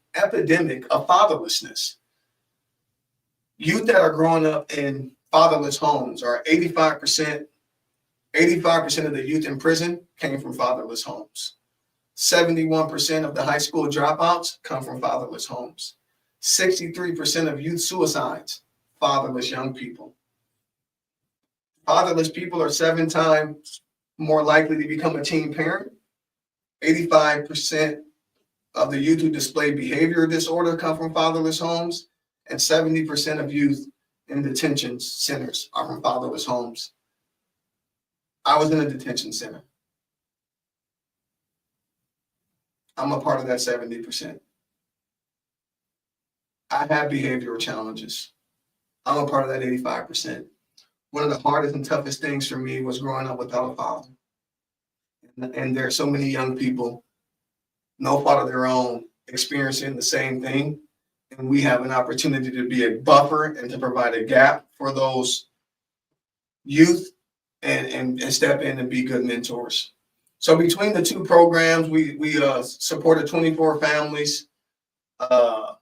S1: of fatherlessness. Youth that are growing up in fatherless homes are 85% of the youth in prison came from fatherless homes. 71% of the high school dropouts come from fatherless homes. 63% of youth suicides, fatherless young people. Fatherless people are 7 times more likely to become a teen parent. 85% of the youth who display behavioral disorder come from fatherless homes, and 70% of youth in detention centers are from fatherless homes. I was in a detention center. I'm a part of that 70%. I have behavioral challenges. I'm a part of that 85%. One of the hardest and toughest things for me was growing up without a father. And there are so many young people, no fault of their own, experiencing the same thing. And we have an opportunity to be a buffer and to provide a gap for those youth and step in and be good mentors. So between the two programs, we supported 24 families. It was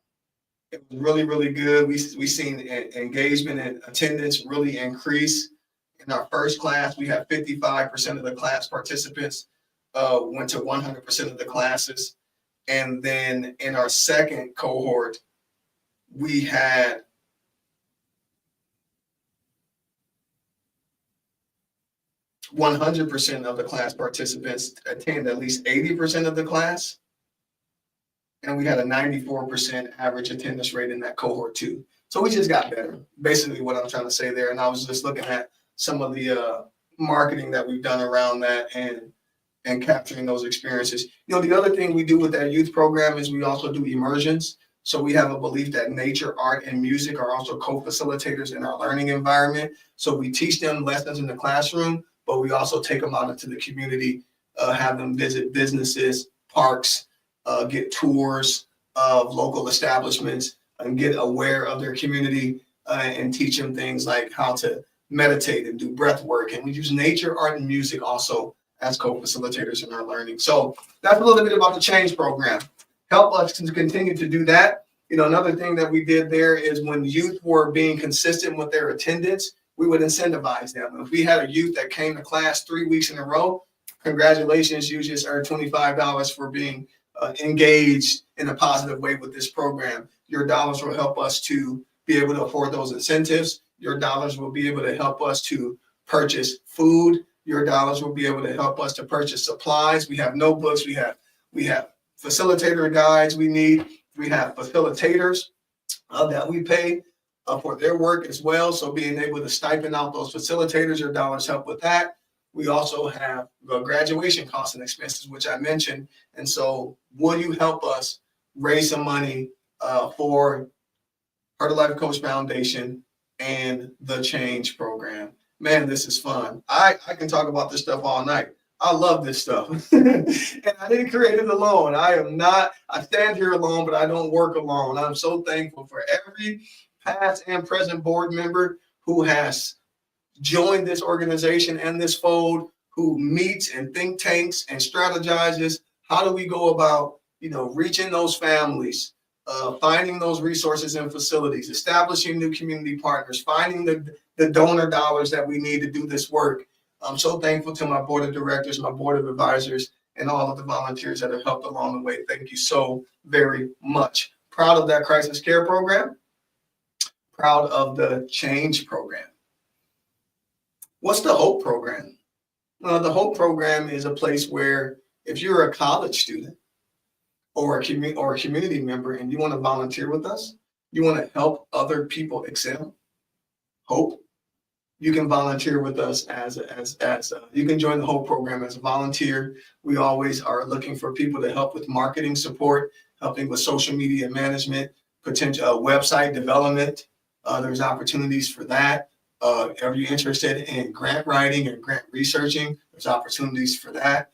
S1: really, really good. We seen engagement and attendance really increase. In our first class, we had 55% of the class participants went to 100% of the classes. And then in our second cohort, we had 100% of the class participants attend at least 80% of the class. And we had a 94% average attendance rate in that cohort too. So we just got better, basically what I'm trying to say there. And I was just looking at some of the marketing that we've done around that and capturing those experiences. You know, the other thing we do with that youth program is we also do immersions. So we have a belief that nature, art, and music are also co-facilitators in our learning environment. So we teach them lessons in the classroom, but we also take them out into the community, have them visit businesses, parks, get tours of local establishments, and get aware of their community, and teach them things like how to meditate and do breath work. And we use nature, art, and music also as co-facilitators in our learning. So that's a little bit about the change program. Help us to continue to do that. You know, another thing that we did there is when youth were being consistent with their attendance, we would incentivize them. If we had a youth that came to class 3 weeks in a row, congratulations, you just earned $25 for being engaged in a positive way with this program. Your dollars will help us to be able to afford those incentives. Your dollars will be able to help us to purchase food. Your dollars will be able to help us to purchase supplies. We have notebooks. We have facilitator guides we need. We have facilitators that we pay for their work as well. So being able to stipend out those facilitators, your dollars help with that. We also have the graduation costs and expenses, which I mentioned. And so will you help us raise some money for Heart of Life Coach Foundation and the Change program? Man, this is fun. I can talk about this stuff all night. I love this stuff. And I didn't create it alone. I stand here alone, but I don't work alone. I'm so thankful for every past and present board member who has joined this organization and this fold, who meets and think tanks and strategizes. How do we go about, reaching those families, finding those resources and facilities, establishing new community partners, finding the donor dollars that we need to do this work. I'm so thankful to my board of directors, my board of advisors, and all of the volunteers that have helped along the way. Thank you so very much. Proud of that crisis care program. Proud of the Change program. What's the Hope program? The Hope program is a place where if you're a college student or a community member and you want to volunteer with us, you want to help other people excel, Hope, you can volunteer with us you can join the Hope program as a volunteer. We always are looking for people to help with marketing support, helping with social media management, potential website development. There's opportunities for that. Are you interested in grant writing and grant researching? There's opportunities for that.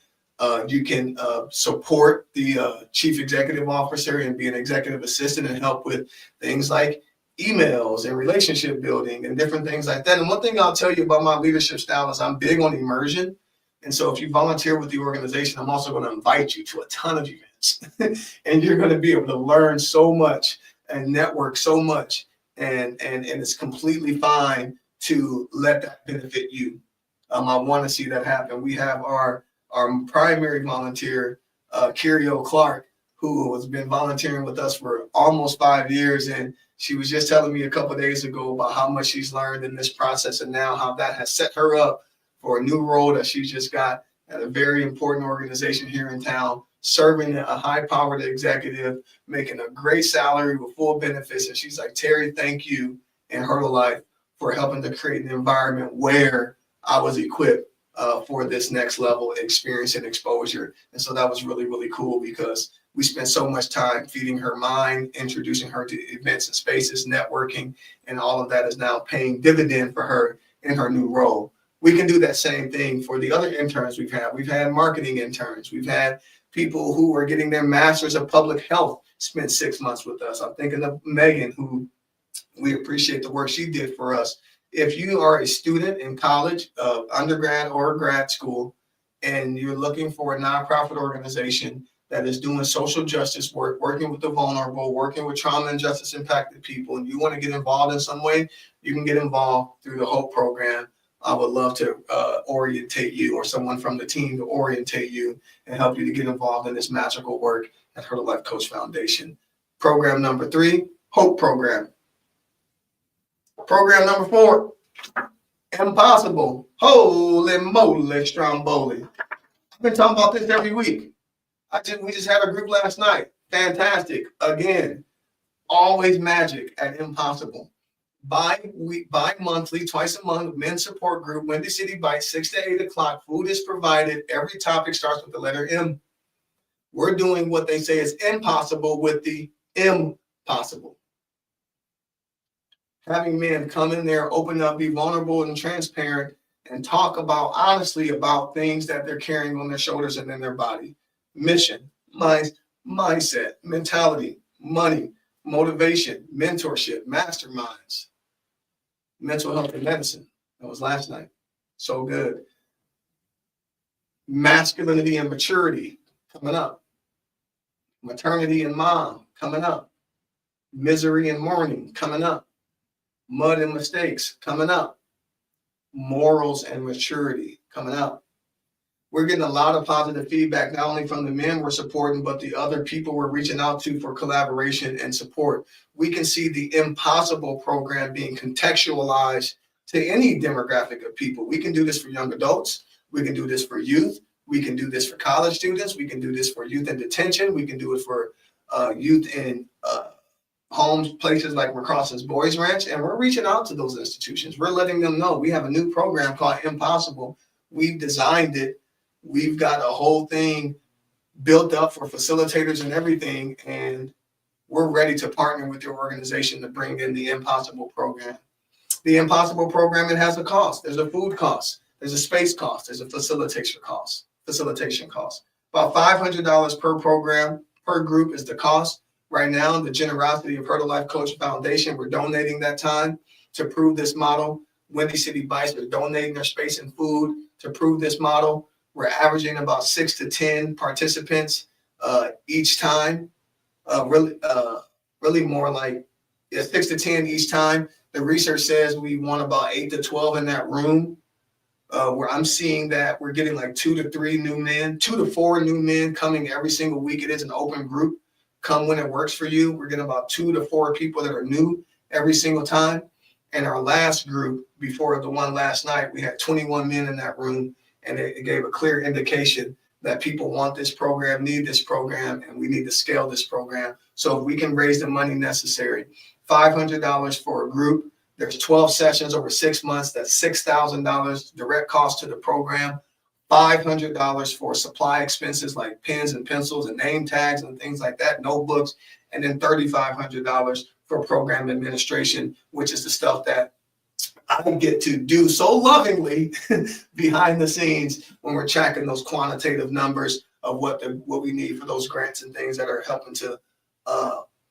S1: You can support the chief executive officer and be an executive assistant and help with things like emails and relationship building and different things like that. And one thing I'll tell you about my leadership style is I'm big on immersion. And so if you volunteer with the organization, I'm also going to invite you to a ton of events. And you're going to be able to learn so much and network so much. And it's completely fine to let that benefit you. I want to see that happen. We have our primary volunteer, Kyrio Clark, who has been volunteering with us for almost 5 years. And she was just telling me a couple of days ago about how much she's learned in this process and now how that has set her up for a new role that she's just got at a very important organization here in town, serving a high-powered executive, making a great salary with full benefits. And she's like, Terry, thank you and her life for helping to create an environment where I was equipped for this next level experience and exposure. And so that was really, really cool because we spent so much time feeding her mind, introducing her to events and spaces, networking, and all of that is now paying dividend for her in her new role. We can do that same thing for the other interns we've had. We've had marketing interns. We've had people who are getting their masters of public health spend 6 months with us. I'm thinking of Megan, who we appreciate the work she did for us. If you are a student in college, undergrad or grad school, and you're looking for a nonprofit organization that is doing social justice work, working with the vulnerable, working with trauma and justice impacted people, and you want to get involved in some way, you can get involved through the HOPE program. I would love to orientate you, or someone from the team to orientate you and help you to get involved in this magical work at Her Life Coach Foundation. Program number 3, HOPE program. Program number 4, Impossible. Holy moly, Stromboli. I've been talking about this every week. We just had a group last night. Fantastic. Again, always magic at Impossible. Bi-monthly, twice a month, men's support group, Windy City Bites, 6 to 8 o'clock. Food is provided. Every topic starts with the letter M. We're doing what they say is impossible with the impossible. Having men come in there, open up, be vulnerable and transparent, and talk honestly about things that they're carrying on their shoulders and in their body. Mission, mindset, mentality, money, motivation, mentorship, masterminds, mental health and medicine. That was last night. So good. Masculinity and maturity coming up. Maternity and mom coming up. Misery and mourning coming up. Mud and mistakes coming up. Morals and maturity coming up. We're getting a lot of positive feedback, not only from the men we're supporting, but the other people we're reaching out to for collaboration and support. We can see the Impossible program being contextualized to any demographic of people. We can do this for young adults. We can do this for youth. We can do this for college students. We can do this for youth in detention. We can do it for youth in homes, places like Recross's Boys Ranch. And we're reaching out to those institutions. We're letting them know we have a new program called Impossible. We've designed it. We've got a whole thing built up for facilitators and everything, and we're ready to partner with your organization to bring in the Impossible program. The Impossible program, it has a cost. There's a food cost. There's a space cost. There's a facilitation cost. About $500 per program, per group is the cost. Right now, the generosity of Her Life Coach Foundation, we're donating that time to prove this model. Windy City Bites are donating their space and food to prove this model. We're averaging about 6 to 10 participants each time. Really more like 6 to 10 each time. The research says we want about 8 to 12 in that room. Where I'm seeing that we're getting like 2 to 4 new men coming every single week. It is an open group. Come when it works for you. We're getting about 2 to 4 people that are new every single time. And our last group, before the one last night, we had 21 men in that room. And it gave a clear indication that people want this program, need this program, and we need to scale this program. So if we can raise the money necessary, $500 for a group, there's 12 sessions over 6 months. That's $6,000 direct cost to the program. $500 for supply expenses like pens and pencils and name tags and things like that, notebooks, and then $3,500 for program administration, which is the stuff that I get to do so lovingly behind the scenes when we're tracking those quantitative numbers of what we need for those grants and things that are helping to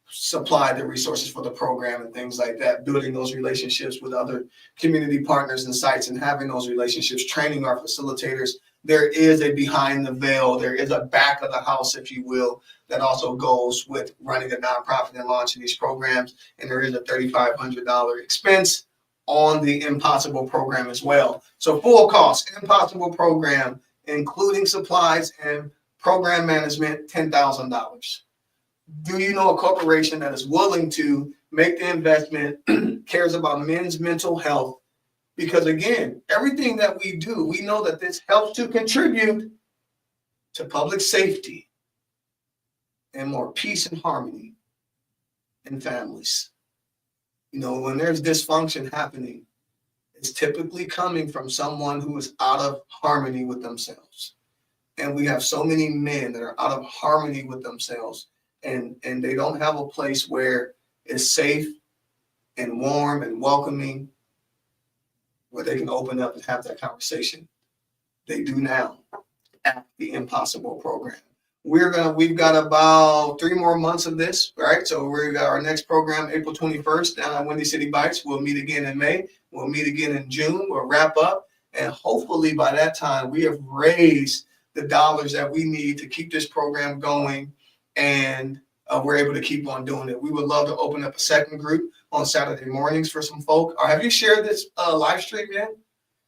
S1: supply the resources for the program and things like that, building those relationships with other community partners and sites and having those relationships, training our facilitators. There is a behind the veil, there is a back of the house, if you will, that also goes with running a nonprofit and launching these programs. And there is a $3,500 expense on the Impossible program as well. So full cost, Impossible program, including supplies and program management, $10,000. Do you know a corporation that is willing to make the investment, cares about men's mental health? Because again, everything that we do, we know that this helps to contribute to public safety and more peace and harmony in families. You know, when there's dysfunction happening, it's typically coming from someone who is out of harmony with themselves. And we have so many men that are out of harmony with themselves, and they don't have a place where it's safe and warm and welcoming, where they can open up and have that conversation. They do now at the Impossible program. We've got about 3 more months of this, right? So we got our next program April 21st down at Windy City Bites. We'll meet again in May. We'll meet again in June. We'll wrap up. And hopefully by that time we have raised the dollars that we need to keep this program going, and we're able to keep on doing it. We would love to open up a second group on Saturday mornings for some folk. Or have you shared this live stream yet?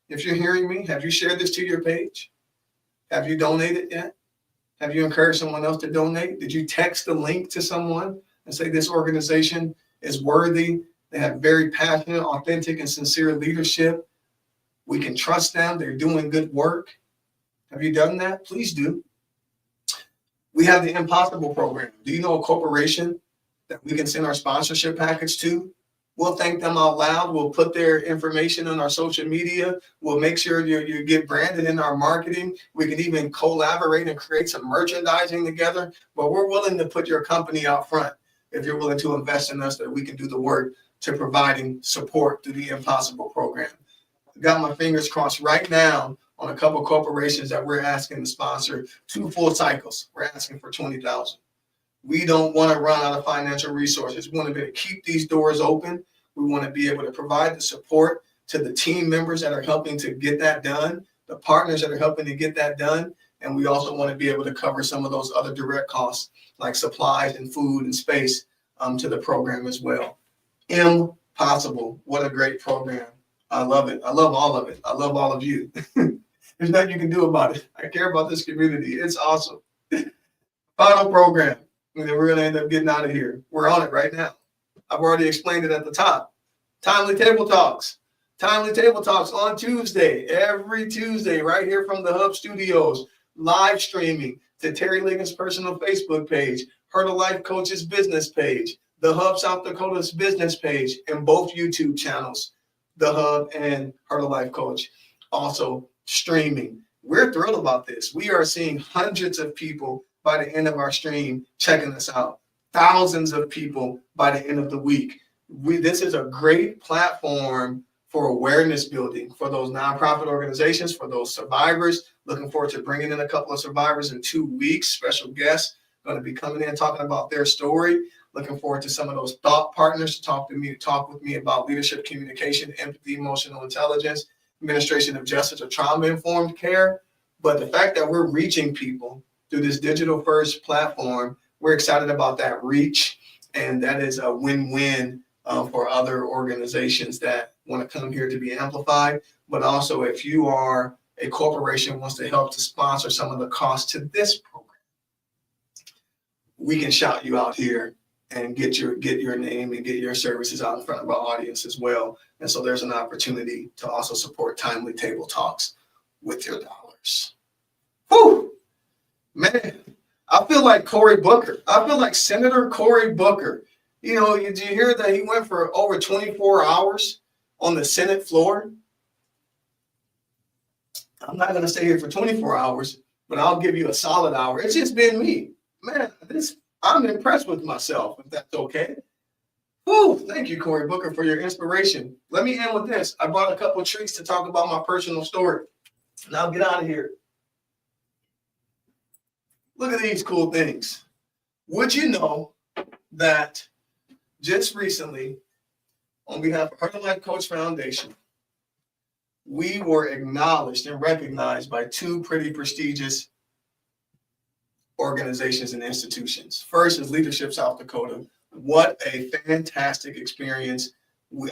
S1: If you're hearing me, have you shared this to your page? Have you donated yet? Have you encouraged someone else to donate? Did you text the link to someone and say this organization is worthy? They have very passionate, authentic, and sincere leadership. We can trust them. They're doing good work. Have you done that? Please do. We have the Impossible program. Do you know a corporation that we can send our sponsorship package to? We'll thank them out loud. We'll put their information on our social media. We'll make sure you get branded in our marketing. We can even collaborate and create some merchandising together. But we're willing to put your company out front if you're willing to invest in us, that we can do the work to providing support through the Impossible program. I got my fingers crossed right now on a couple of corporations that we're asking to sponsor 2 full cycles. We're asking for $20,000. We don't want to run out of financial resources. We want to be able to keep these doors open. We want to be able to provide the support to the team members that are helping to get that done, the partners that are helping to get that done. And we also want to be able to cover some of those other direct costs like supplies and food and space to the program as well. Impossible. What a great program. I love it. I love all of it. I love all of you. There's nothing you can do about it. I care about this community. It's awesome. Final program. And then we're going to end up getting out of here. We're on it right now. I've already explained it at the top. Timely Table Talks. Timely Table Talks on Tuesday, every Tuesday, right here from the Hub Studios, live streaming to Terry Liggins' personal Facebook page, Her to Life Coach's business page, the Hub South Dakota's business page, and both YouTube channels, the Hub and Her to Life Coach, also streaming. We're thrilled about this. We are seeing hundreds of people by the end of our stream checking us out. Thousands of people by the end of the week. This is a great platform for awareness building for those nonprofit organizations, for those survivors. Looking forward to bringing in a couple of survivors in 2 weeks. Special guests going to be coming in talking about their story. Looking forward to some of those thought partners to talk with me about leadership, communication, empathy, emotional intelligence, administration of justice, or trauma-informed care. But the fact that we're reaching people through this digital first platform, we're excited about that reach, and that is a win-win for other organizations that want to come here to be amplified. But also, if you are a corporation wants to help to sponsor some of the costs to this program, we can shout you out here and get your name and get your services out in front of our audience as well. And so there's an opportunity to also support Timely Table Talks with your dollars. Whew, man, I feel like Cory Booker. I feel like Senator Cory Booker. You know, did you hear that he went for over 24 hours on the Senate floor? I'm not going to stay here for 24 hours, but I'll give you a solid hour. It's just been me. Man, I'm impressed with myself, if that's okay. Whew, thank you, Cory Booker, for your inspiration. Let me end with this. I brought a couple of treats to talk about my personal story, and I'll get out of here. Look at these cool things. Would you know that just recently, on behalf of Her to Life Coach Foundation, we were acknowledged and recognized by 2 pretty prestigious organizations and institutions. First is Leadership South Dakota. What a fantastic experience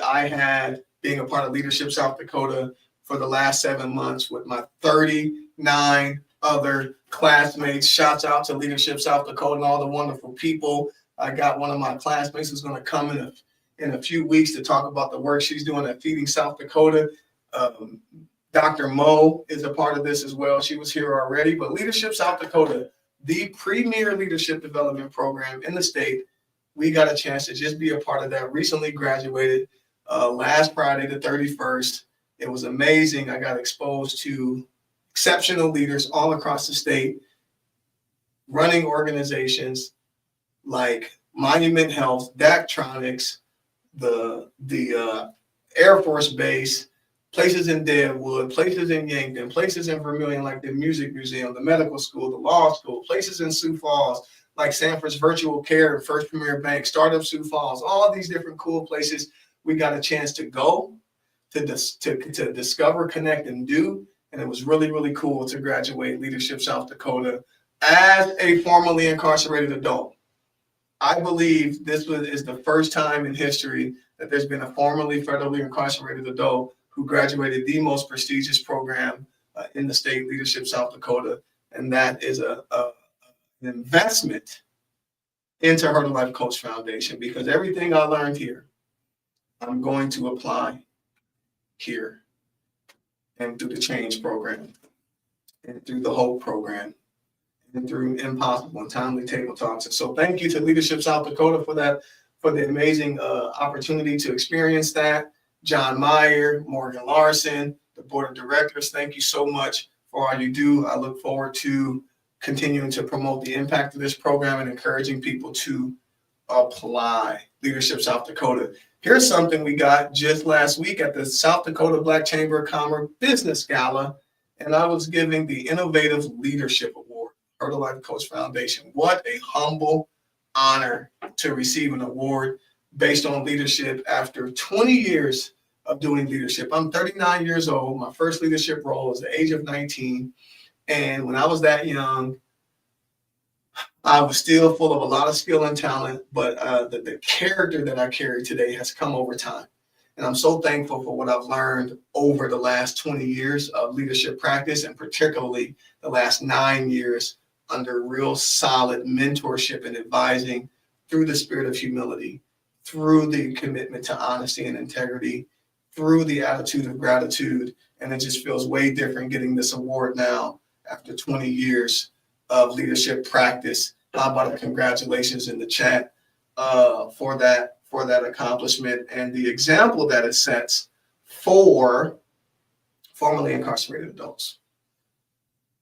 S1: I had being a part of Leadership South Dakota for the last 7 months with my 39 other classmates. Shouts out to Leadership South Dakota and all the wonderful people. I got one of my classmates who's going to come in a few weeks to talk about the work she's doing at Feeding South Dakota. Dr. Mo is a part of this as well. She was here already. But Leadership South Dakota, the premier leadership development program in the state, we got a chance to just be a part of that. Recently graduated last Friday, the 31st. It was amazing. I got exposed to exceptional leaders all across the state, running organizations like Monument Health, Daktronics, the Air Force Base, places in Deadwood, places in Yankton, places in Vermilion like the Music Museum, the medical school, the law school, places in Sioux Falls like Sanford's Virtual Care, First Premier Bank, Startup Sioux Falls, all these different cool places we got a chance to go to discover, connect, and do. And it was really, really cool to graduate Leadership South Dakota as a formerly incarcerated adult. I believe this is the first time in history that there's been a formerly federally incarcerated adult who graduated the most prestigious program in the state, Leadership South Dakota. And that is an investment into Her to Life Coach Foundation, because everything I learned here, I'm going to apply here and through the Change program and through the Hope program and through Impossible and Timely Table Talks. And so thank you to Leadership South Dakota for that, for the amazing opportunity to experience that. John Meyer, Morgan Larson, the board of directors, thank you so much for all you do. I look forward to continuing to promote the impact of this program and encouraging people to apply. Leadership South Dakota. Here's something we got just last week at the South Dakota Black Chamber of Commerce Business Gala, and I was giving the Innovative Leadership Award, Her to Life Coach Foundation. What a humble honor to receive an award based on leadership after 20 years of doing leadership. I'm 39 years old. My first leadership role was the age of 19. And when I was that young, I was still full of a lot of skill and talent, but the character that I carry today has come over time. And I'm so thankful for what I've learned over the last 20 years of leadership practice, and particularly the last 9 years under real solid mentorship and advising through the spirit of humility, through the commitment to honesty and integrity, through the attitude of gratitude. And it just feels way different getting this award now after 20 years of leadership practice. How about a congratulations in the chat for that accomplishment and the example that it sets for formerly incarcerated adults.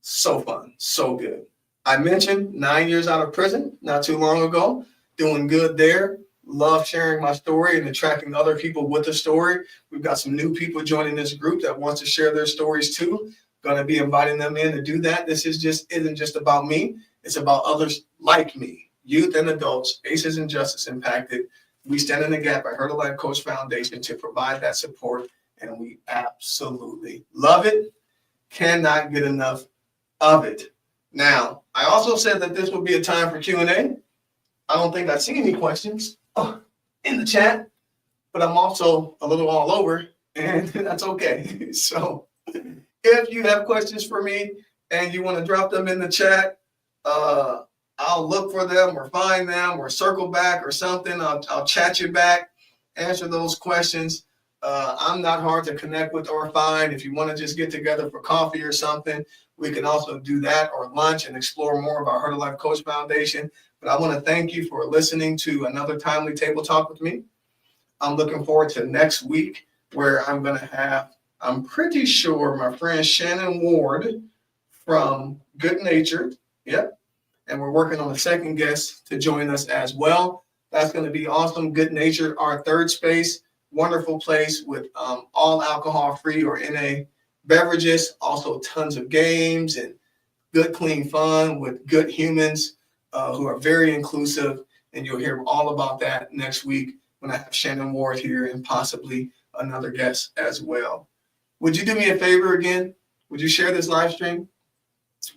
S1: So fun, so good. I mentioned 9 years out of prison not too long ago, doing good there. Love sharing my story and attracting other people with the story. We've got some new people joining this group that wants to share their stories too. Going to be inviting them in to do that. This isn't just about me. It's about others like me, youth and adults, ACEs and Justice Impacted. We stand in the gap at Her to Life Coach Foundation to provide that support, and we absolutely love it. Cannot get enough of it. Now, I also said that this would be a time for Q&A. I don't think I see any questions in the chat, but I'm also a little all over, and that's okay. So if you have questions for me and you want to drop them in the chat, I'll look for them or find them or circle back or something. I'll chat you back, answer those questions. I'm not hard to connect with or find. If you want to just get together for coffee or something, we can also do that, or lunch, and explore more about Her to Life Coach Foundation. But I want to thank you for listening to another Timely Table Talk with me. I'm looking forward to next week, where I'm going to have, I'm pretty sure, my friend Shannon Ward from Good Natured. Yep. And we're working on a second guest to join us as well. That's going to be awesome. Good Natured, our third space, wonderful place with all alcohol-free or NA beverages, also tons of games and good, clean fun with good humans who are very inclusive. And you'll hear all about that next week when I have Shannon Ward here and possibly another guest as well. Would you do me a favor again? Would you share this live stream?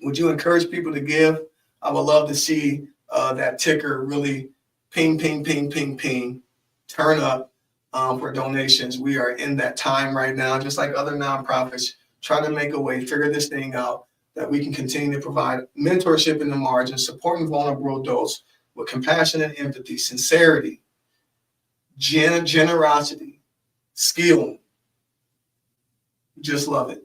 S1: Would you encourage people to give? I would love to see that ticker really ping, ping, ping, ping, ping, turn up for donations. We are in that time right now, just like other nonprofits, trying to make a way, figure this thing out, that we can continue to provide mentorship in the margins, supporting vulnerable adults with compassion and empathy, sincerity, generosity, skill. Just love it.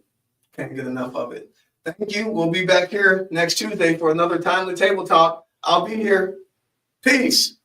S1: Can't get enough of it. Thank you. We'll be back here next Tuesday for another Timely Table Talk. I'll be here. Peace.